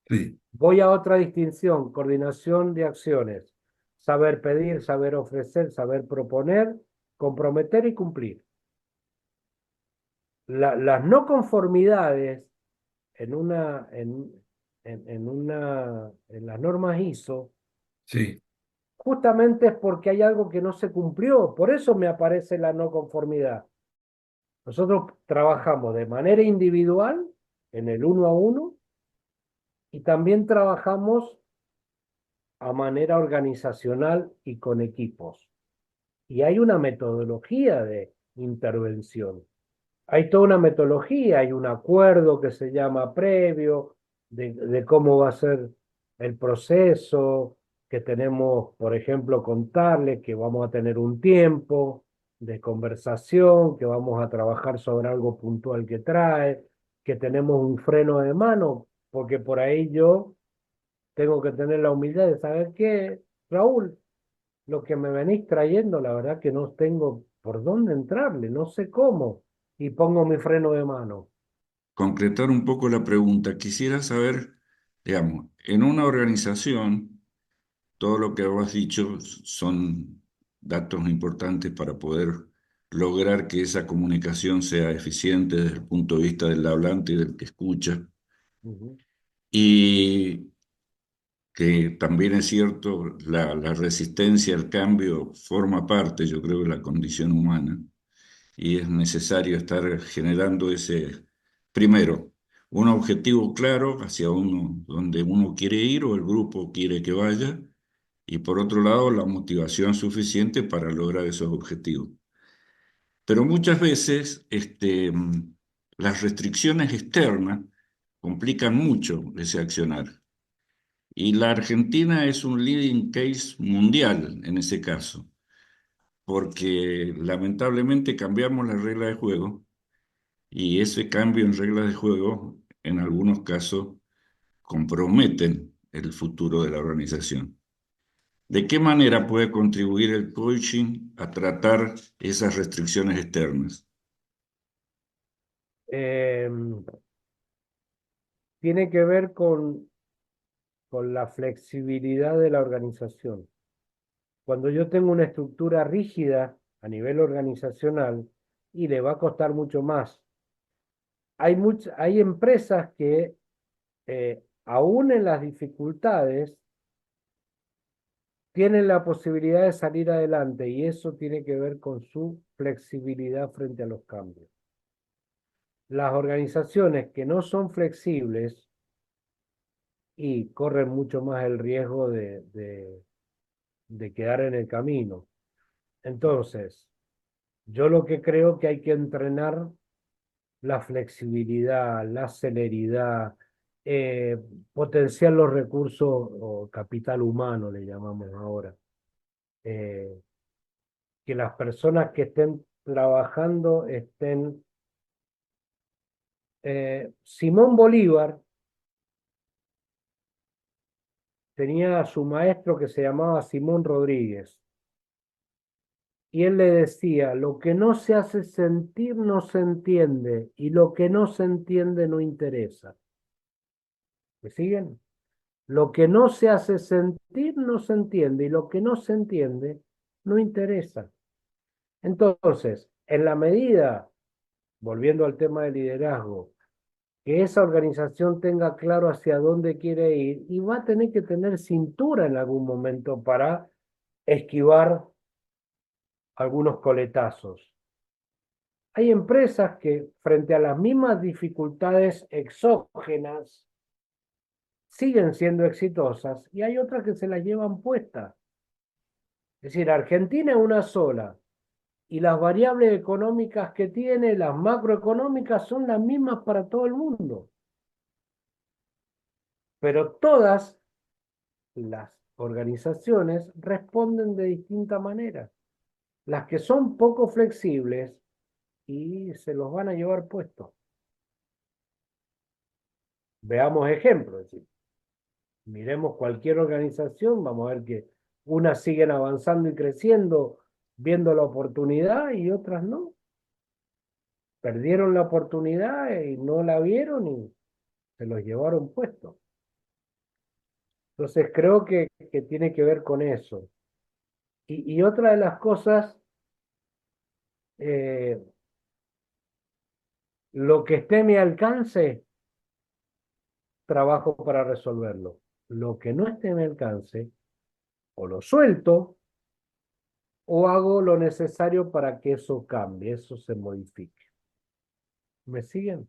sí. Voy a otra distinción, coordinación de acciones. Saber pedir, saber ofrecer, saber proponer, comprometer y cumplir. Las no conformidades en las normas ISO, Sí, justamente es porque hay algo que no se cumplió. Por eso me aparece la no conformidad. Nosotros trabajamos de manera individual, en el uno a uno, Y también trabajamos a manera organizacional y con equipos. Y hay una metodología de intervención. Hay toda una metodología, hay un acuerdo que se llama previo de cómo va a ser el proceso, que tenemos, por ejemplo, contarles que vamos a tener un tiempo de conversación, que vamos a trabajar sobre algo puntual que trae, que tenemos un freno de mano, porque por ahí yo tengo que tener la humildad de saber que, Raúl, lo que me venís trayendo, la verdad que no tengo por dónde entrarle, no sé cómo, y pongo mi freno de mano. Concretar un poco la pregunta, quisiera saber, digamos, en una organización, todo lo que has dicho son datos importantes para poder lograr que esa comunicación sea eficiente desde el punto de vista del hablante y del que escucha. Ujú. Y que también es cierto, la resistencia al cambio forma parte, yo creo, de la condición humana y es necesario estar generando ese, primero, un objetivo claro hacia uno, donde uno quiere ir o el grupo quiere que vaya, y por otro lado, la motivación suficiente para lograr esos objetivos. Pero muchas veces las restricciones externas complican mucho ese accionar. Y la Argentina es un leading case mundial en ese caso, porque lamentablemente cambiamos la regla de juego y ese cambio en reglas de juego en algunos casos comprometen el futuro de la organización. ¿De qué manera puede contribuir el coaching a tratar esas restricciones externas? Eh, Tiene que ver con la flexibilidad de la organización. Cuando yo tengo una estructura rígida a nivel organizacional, y le va a costar mucho más. Hay empresas que, aún en las dificultades, tienen la posibilidad de salir adelante y eso tiene que ver con su flexibilidad frente a los cambios. Las organizaciones que no son flexibles y corren mucho más el riesgo de quedar en el camino. Entonces, yo lo que creo que hay que entrenar la flexibilidad, la celeridad, eh, potenciar los recursos o capital humano, le llamamos ahora. Eh, que las personas que estén trabajando estén... Simón Bolívar tenía a su maestro que se llamaba Simón Rodríguez. Y él le decía, lo que no se hace sentir no se entiende y lo que no se entiende no interesa. ¿Me siguen? Lo que no se hace sentir no se entiende y lo que no se entiende no interesa. Entonces, en la medida, volviendo al tema del liderazgo, que esa organización tenga claro hacia dónde quiere ir y va a tener que tener cintura en algún momento para esquivar algunos coletazos. Hay empresas que frente a las mismas dificultades exógenas siguen siendo exitosas y hay otras que se las llevan puestas. Es decir, Argentina es una sola y las variables económicas que tiene, las macroeconómicas, son las mismas para todo el mundo. Pero todas las organizaciones responden de distinta manera. Las que son poco flexibles y se los van a llevar puestos. Veamos ejemplos. Es decir, miremos cualquier organización, vamos a ver que unas siguen avanzando y creciendo, viendo la oportunidad y otras no. Perdieron la oportunidad y no la vieron y se los llevaron puestos. Entonces creo que tiene que ver con eso. Y otra de las cosas, eh, lo que esté a mi alcance, trabajo para resolverlo. Lo que no esté a mi alcance, o lo suelto, o hago lo necesario para que eso cambie, eso se modifique. ¿Me siguen?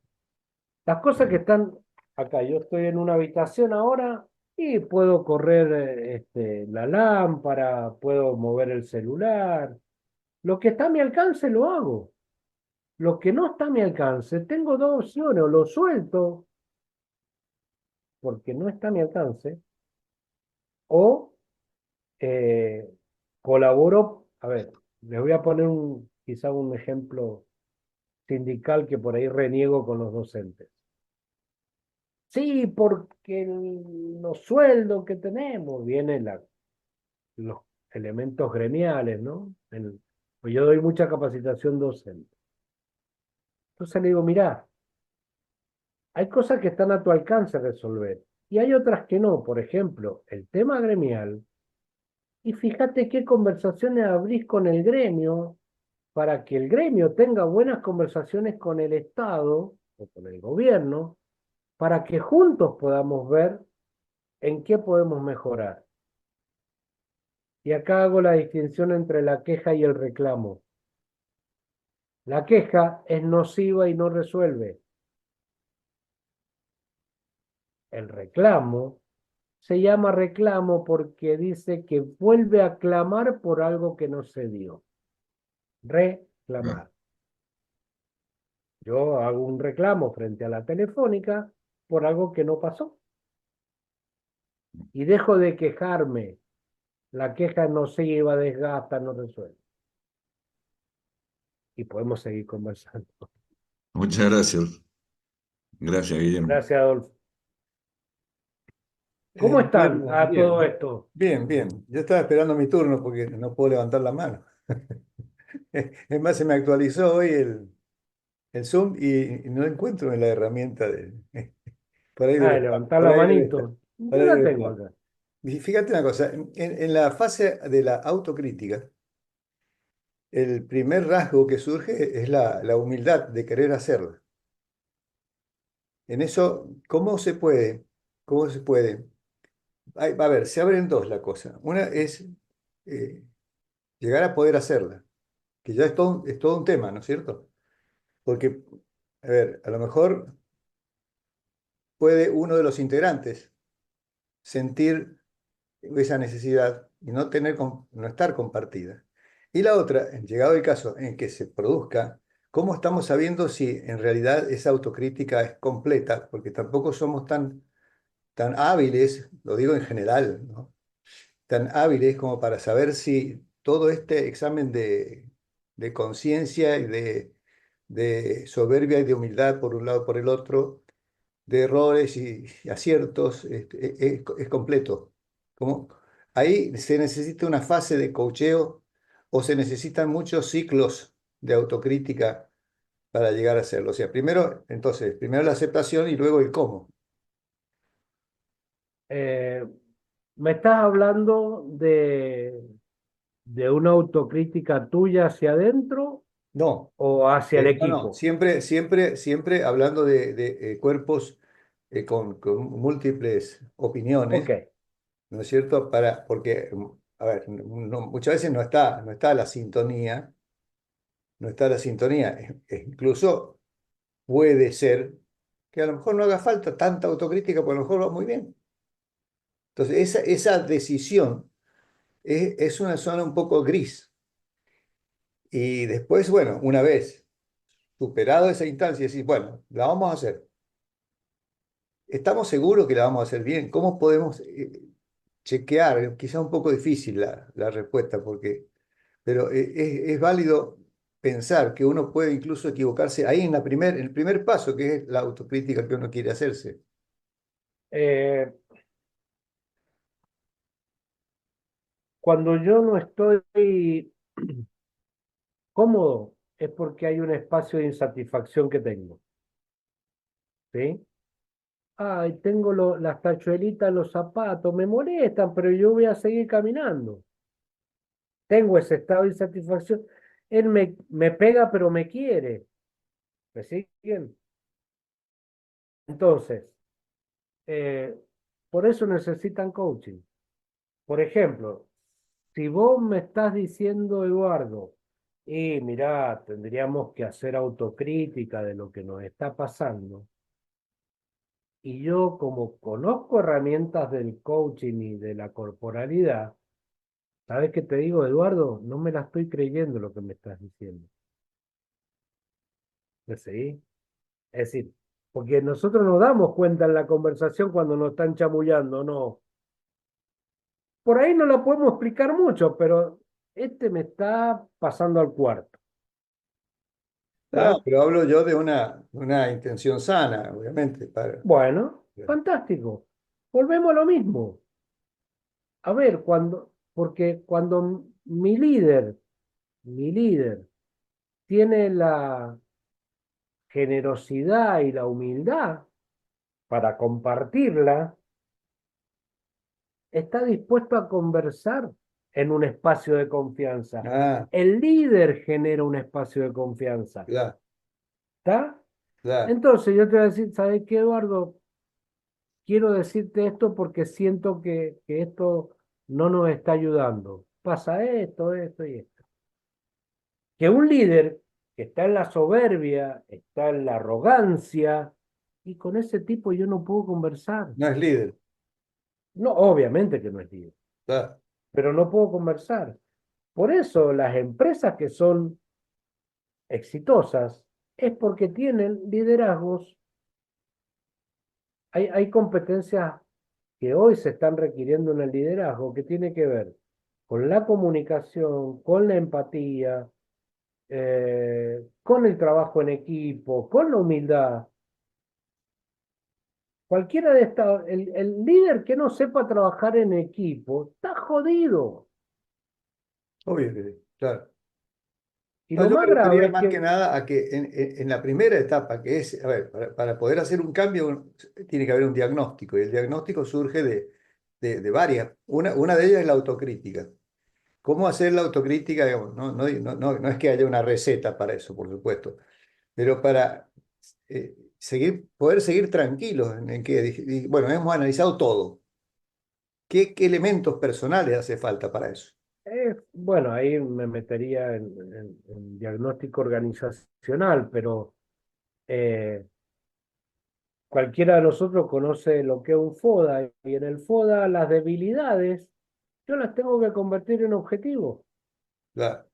Las cosas que están acá yo estoy en una habitación ahora y puedo correr la lámpara, puedo mover el celular. Lo que está a mi alcance lo hago. Lo que no está a mi alcance, tengo dos opciones, o lo suelto porque no está a mi alcance, o eh, colaboro. A ver, les voy a poner quizá un ejemplo sindical que por ahí reniego con los docentes. Sí, porque los sueldos que tenemos, vienen los elementos gremiales, ¿no? Pues yo doy mucha capacitación docente. Entonces le digo, mirá, hay cosas que están a tu alcance resolver y hay otras que no. Por ejemplo, el tema gremial. Y fíjate qué conversaciones abrís con el gremio para que el gremio tenga buenas conversaciones con el Estado o con el gobierno, para que juntos podamos ver en qué podemos mejorar. Y acá hago la distinción entre la queja y el reclamo. La queja es nociva y no resuelve. El reclamo se llama reclamo porque dice que vuelve a clamar por algo que no se dio. Ah, Reclamar. Yo hago un reclamo frente a la telefónica por algo que no pasó y dejo de quejarme. La queja no se lleva, desgasta, no resuelve. Y podemos seguir conversando. muchas gracias. Gracias, Guillermo. Gracias, Adolfo. ¿Cómo están Guillermo, a todo bien, esto? bien, bien. Yo estaba esperando mi turno porque no puedo levantar la mano. Es más, se me actualizó hoy el Zoom y no encuentro en la herramienta de... Por ahí debe estar, Levantar por la ahí debe estar, manito. por Yo ahí la debe tengo estar. acá. Y fíjate una cosa, en la fase de la autocrítica, el primer rasgo que surge es la humildad de querer hacerla. En eso, ¿cómo se puede? ¿Cómo se puede? A ver, se abren dos la cosa. Una es eh, llegar a poder hacerla, que ya es todo un tema, ¿no es cierto? Porque, a ver, a lo mejor puede uno de los integrantes sentir esa necesidad y no no estar compartida. Y la otra, llegado el caso en que se produzca, ¿cómo estamos sabiendo si en realidad esa autocrítica es completa? Porque tampoco somos tan hábiles, lo digo en general, ¿no? Tan hábiles como para saber si todo este examen de conciencia y de soberbia y de humildad por un lado por el otro, de errores y aciertos, es completo. Como, ahí se necesita una fase de coacheo o se necesitan muchos ciclos de autocrítica para llegar a hacerlo. O sea, primero la aceptación y luego el cómo. Eh, ¿Me estás hablando de una autocrítica tuya hacia adentro No, o hacia el no, equipo? siempre hablando de cuerpos con múltiples Ok. opiniones, ¿no es cierto? Porque, a ver, muchas veces no está la sintonía, no está la sintonía. Incluso puede ser que a lo mejor no haga falta tanta autocrítica, porque a lo mejor va muy bien. Entonces, esa decisión es una zona un poco gris. Y después, bueno, una vez superado esa instancia, decir, bueno, la vamos a hacer. ¿Estamos seguros que la vamos a hacer bien? ¿Cómo podemos chequear? Quizá un poco difícil la respuesta, pero es válido pensar que uno puede incluso equivocarse ahí en el primer paso, que es la autocrítica que uno quiere hacerse. Eh, Cuando yo no estoy cómodo, es porque hay un espacio de insatisfacción que tengo, ¿sí? Ay, tengo las tachuelitas, los zapatos, me molestan, pero yo voy a seguir caminando. Tengo ese estado de insatisfacción. Él me pega, pero me quiere. ¿Me siguen? Entonces, eh, por eso necesitan coaching. Por ejemplo, si vos me estás diciendo, Eduardo, y mirá, tendríamos que hacer autocrítica de lo que nos está pasando, Y yo, como conozco herramientas del coaching y de la corporalidad, ¿sabes qué te digo, Eduardo? No me la estoy creyendo lo que me estás diciendo. ¿Me seguís? Es decir, porque nosotros nos damos cuenta en la conversación cuando nos están chamullando, ¿no? Por ahí no la podemos explicar mucho, pero este me está pasando al cuarto. No, ¿Está? pero hablo yo de una intención sana, obviamente. Bueno, fantástico. Volvemos a lo mismo. A ver, porque cuando mi líder tiene la generosidad y la humildad para compartirla, está dispuesto a conversar en un espacio de confianza. Ah, El líder genera un espacio de confianza. claro, ¿Está? claro. Entonces yo te voy a decir, ¿sabes qué, Eduardo? Quiero decirte esto porque siento que esto no nos está ayudando. Pasa esto, esto y esto. Que un líder que está en la soberbia, está en la arrogancia, y con ese tipo yo no puedo conversar. No es líder. No, obviamente que no es líder, Claro. pero no puedo conversar. Por eso las empresas que son exitosas es porque tienen liderazgos. Hay competencias que hoy se están requiriendo en el liderazgo que tiene que ver con la comunicación, con la empatía, con el trabajo en equipo, con la humildad. Cualquiera de estas, el líder que no sepa trabajar en equipo está jodido. Obvio que sí, claro. Y No, lo yo me más grave refería es más que que, nada a que en la primera etapa, que es, a ver, para poder hacer un cambio tiene que haber un diagnóstico, y el diagnóstico surge de varias. Una de ellas es la autocrítica. ¿Cómo hacer la autocrítica? Digamos, no es que haya una receta para eso, por supuesto, pero para poder seguir tranquilos en que, bueno, hemos analizado todo. ¿Qué elementos personales hace falta para eso? bueno, ahí me metería en diagnóstico organizacional, pero eh, cualquiera de nosotros conoce lo que es un FODA, y en el FODA las debilidades yo las tengo que convertir en objetivos. Claro.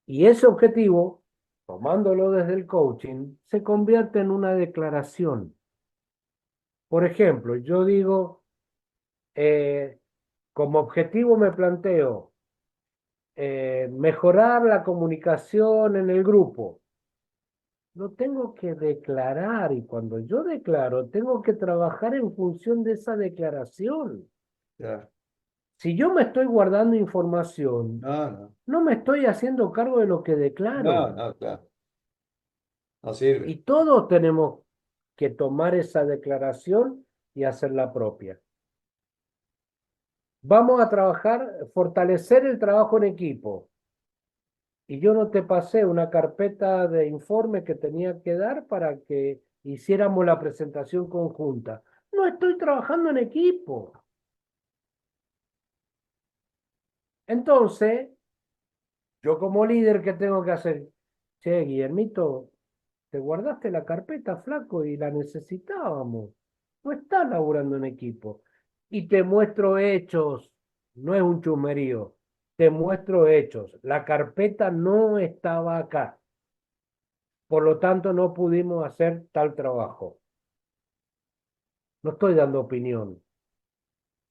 Y ese objetivo, tomándolo desde el coaching, se convierte en una declaración. Por ejemplo, yo digo, eh, como objetivo me planteo mejorar la comunicación en el grupo. Lo tengo que declarar, y cuando yo declaro, tengo que trabajar en función de esa declaración. Claro. Si yo me estoy guardando información, No, no, no me estoy haciendo cargo de lo que no, declaro. no, claro. No sirve. Y todos tenemos que tomar esa declaración y hacerla propia. Vamos a trabajar, fortalecer el trabajo en equipo. Y yo no te pasé una carpeta de informe que tenía que dar para que hiciéramos la presentación conjunta. No estoy trabajando en equipo. Entonces, yo como líder, ¿qué tengo que hacer? Che, Guillermito, te guardaste la carpeta, flaco, y la necesitábamos. No estás laburando en equipo. Y te muestro hechos, no es un chumerío. Te muestro hechos. La carpeta no estaba acá. Por lo tanto, no pudimos hacer tal trabajo. No estoy dando opinión,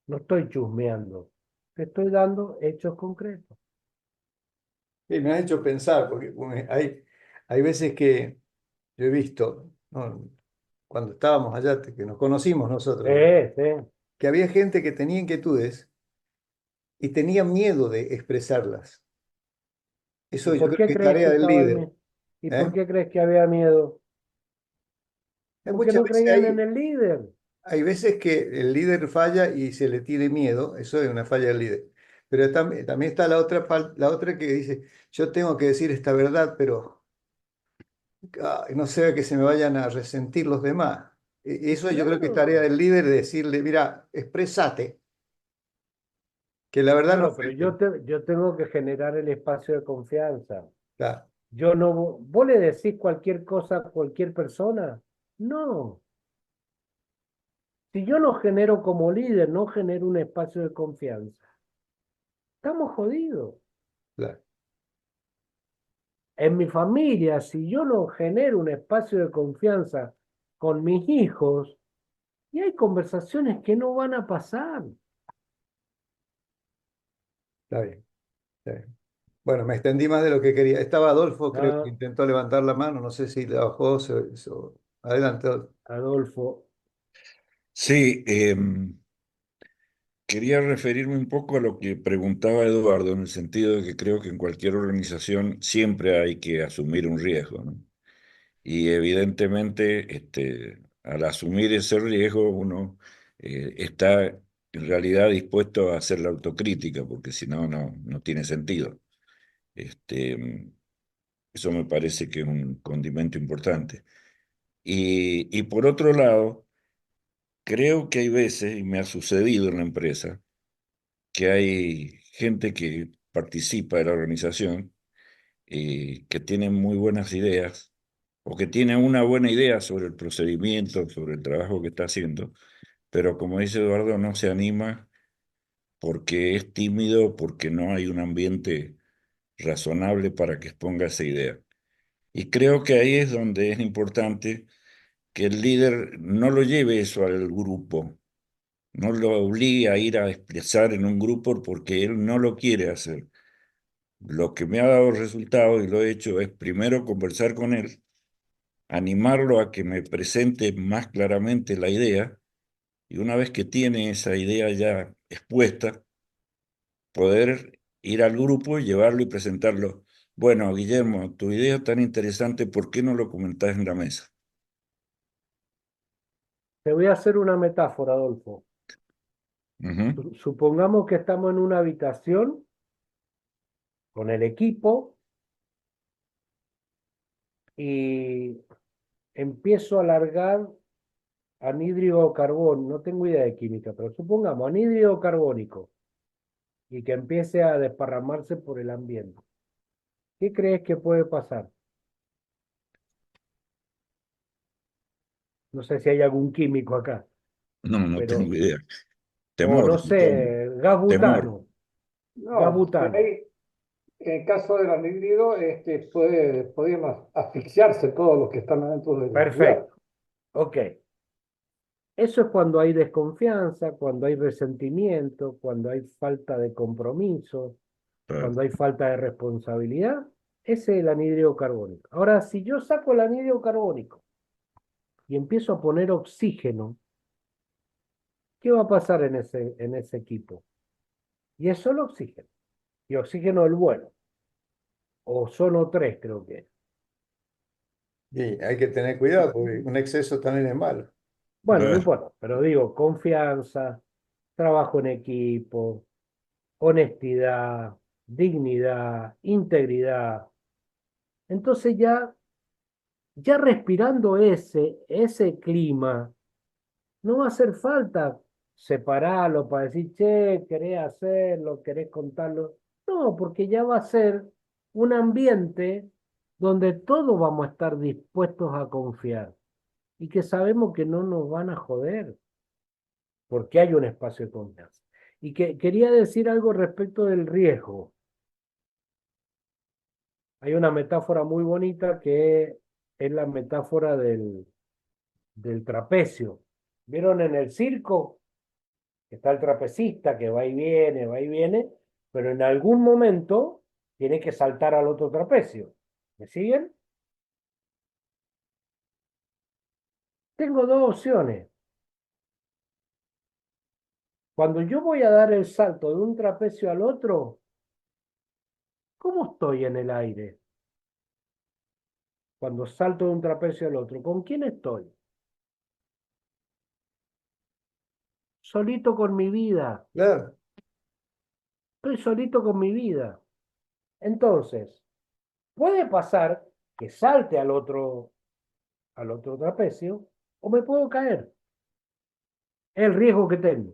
no estoy chusmeando. Te estoy dando hechos concretos. Sí, me ha hecho pensar, porque hay veces que yo he visto, ¿no? Cuando estábamos allá, que nos conocimos nosotros, Sí. que había gente que tenía inquietudes y tenía miedo de expresarlas. ¿Y Eso yo por creo qué que es crees que tarea del estaba líder. ¿Y por ¿Eh? qué crees que había miedo? Porque Muchas no veces creían en el líder. hay veces que el líder falla y se le tiene miedo, eso es una falla del líder. Pero también está la otra que dice, yo tengo que decir esta verdad, pero no sea que se me vayan a resentir los demás. Eso yo creo que es tarea Claro, del líder de decirle, mira, expresate, que la verdad no claro, pero ofende. yo tengo que generar el espacio de confianza. Claro, Yo no, ¿vos le decís cualquier cosa a cualquier persona? No. Si yo no genero como líder, no genero un espacio de confianza, estamos jodidos. Claro, En mi familia, si yo no genero un espacio de confianza con mis hijos, y hay conversaciones que no van a pasar. está bien, está bien. Bueno, me extendí más de lo que quería. Estaba Adolfo, creo que Ah, intentó levantar la mano, no sé si la bajó. Adelante. Adolfo, Sí, quería referirme un poco a lo que preguntaba Eduardo, en el sentido de que creo que en cualquier organización siempre hay que asumir un riesgo, ¿no? Y evidentemente, al asumir ese riesgo, uno está en realidad dispuesto a hacer la autocrítica, porque si no, no tiene sentido. Este, Eso me parece que es un condimento importante. Y por otro lado, creo que hay veces, y me ha sucedido en la empresa, que hay gente que participa de la organización y que tiene muy buenas ideas o que tiene una buena idea sobre el procedimiento, sobre el trabajo que está haciendo, pero como dice Eduardo, no se anima porque es tímido, porque no hay un ambiente razonable para que exponga esa idea. Y creo que ahí es donde es importante que el líder no lo lleve eso al grupo, no lo obligue a ir a expresar en un grupo porque él no lo quiere hacer. Lo que me ha dado resultado y lo he hecho es primero conversar con él, animarlo a que me presente más claramente la idea y una vez que tiene esa idea ya expuesta, poder ir al grupo y llevarlo y presentarlo. Bueno, Guillermo, tu idea es tan interesante, ¿por qué no lo comentás en la mesa? te voy a hacer una metáfora, Adolfo. Ujú. Supongamos que estamos en una habitación con el equipo y empiezo a largar anhídrido carbón, no tengo idea de química, pero supongamos anhídrido carbónico y que empiece a desparramarse por el ambiente. ¿Qué crees que puede pasar? No sé si hay algún químico acá, No tengo pero, idea. o no Temor, sé, gas temor. butano, gas No, por butano. ahí, en el caso del anhídrido, podríamos asfixiarse todos los que están adentro del lugar. Perfecto, ok. Eso es cuando hay desconfianza, cuando hay resentimiento, cuando hay falta de compromiso, Claro. cuando hay falta de responsabilidad. Ese es el anhídrido carbónico. Ahora, si yo saco el anhídrido carbónico y empiezo a poner oxígeno, ¿qué va a pasar en ese equipo? Y es solo oxígeno. Y oxígeno el bueno. O solo tres, creo que es. Y hay que tener cuidado porque un exceso también es malo. Bueno, no Claro. importa, pero digo, confianza, trabajo en equipo, honestidad, dignidad, integridad. Entonces ya respirando ese clima, no va a hacer falta separarlo para decir, che, querés hacerlo, querés contarlo. No, porque ya va a ser un ambiente donde todos vamos a estar dispuestos a confiar y que sabemos que no nos van a joder, porque hay un espacio de confianza. Y que quería decir algo respecto del riesgo. Hay una metáfora muy bonita que es la metáfora del trapecio. ¿Vieron en el circo? Está el trapecista que va y viene, pero en algún momento tiene que saltar al otro trapecio. ¿Me siguen? Tengo dos opciones. Cuando yo voy a dar el salto de un trapecio al otro, ¿cómo estoy en el aire? Cuando salto de un trapecio al otro, ¿con quién estoy? Solito con mi vida. Claro, Estoy solito con mi vida. Entonces, puede pasar que salte al otro trapecio o me puedo caer. Es el riesgo que tengo.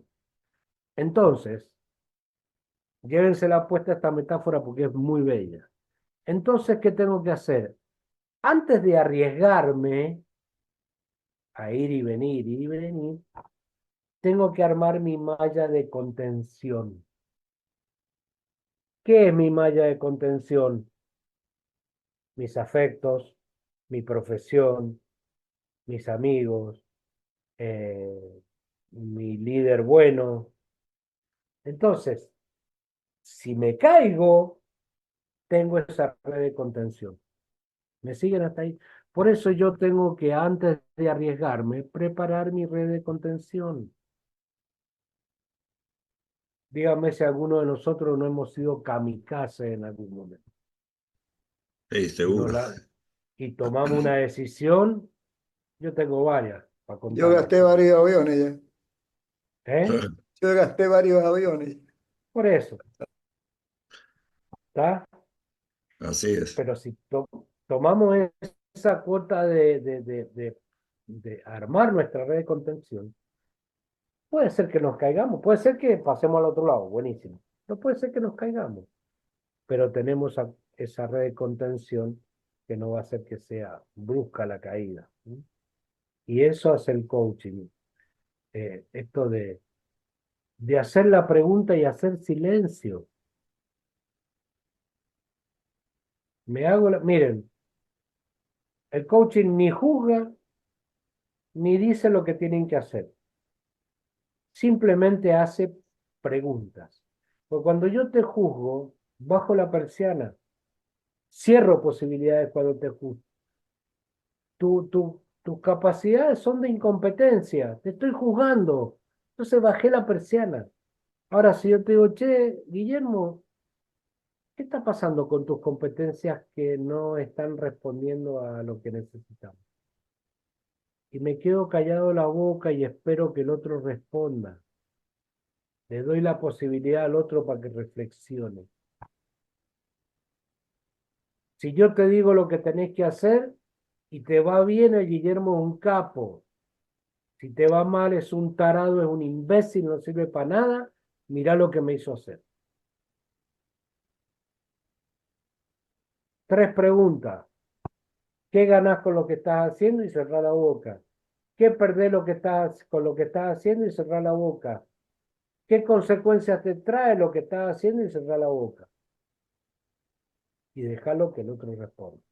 Entonces, llévensela puesta esta metáfora porque es muy bella. Entonces, ¿qué tengo que hacer? Antes de arriesgarme a ir y venir, tengo que armar mi malla de contención. ¿Qué es mi malla de contención? Mis afectos, mi profesión, mis amigos, mi líder bueno. Entonces, si me caigo, tengo esa red de contención. ¿Me siguen hasta ahí? Por eso yo tengo que, antes de arriesgarme, preparar mi red de contención. Dígame si alguno de nosotros no hemos sido kamikaze en algún momento. Sí, Y, seguro. y tomamos una decisión. Yo tengo varias para Yo contarles. gasté varios aviones ya. ¿Eh? Yo gasté varios aviones. Por eso, ¿está? Así es. Pero si tomamos esa cuota de armar nuestra red de contención, puede ser que nos caigamos, puede ser que pasemos al otro lado, buenísimo. No puede ser que nos caigamos, pero tenemos esa red de contención que no va a hacer que sea brusca la caída. ¿Sí? Y eso hace el coaching. Esto de hacer la pregunta y hacer silencio. Miren, el coaching ni juzga ni dice lo que tienen que hacer. Simplemente hace preguntas. Porque cuando yo te juzgo, bajo la persiana, cierro posibilidades cuando te juzgo. Tus capacidades son de incompetencia, te estoy juzgando. Entonces bajé la persiana. Ahora, si yo te digo, che, Guillermo, ¿qué está pasando con tus competencias que no están respondiendo a lo que necesitamos? Y me quedo callado la boca y espero que el otro responda. Le doy la posibilidad al otro para que reflexione. Si yo te digo lo que tenés que hacer y te va bien, el Guillermo es un capo. Si te va mal, es un tarado, es un imbécil, no sirve para nada. Mirá lo que me hizo hacer. 3 preguntas. ¿Qué ganás con lo que estás haciendo? Y cerrá la boca. ¿Qué perdés con lo que estás haciendo? Y cerrá la boca. ¿Qué consecuencias te trae lo que estás haciendo? Y cerrá la boca. Y dejalo que el otro responda.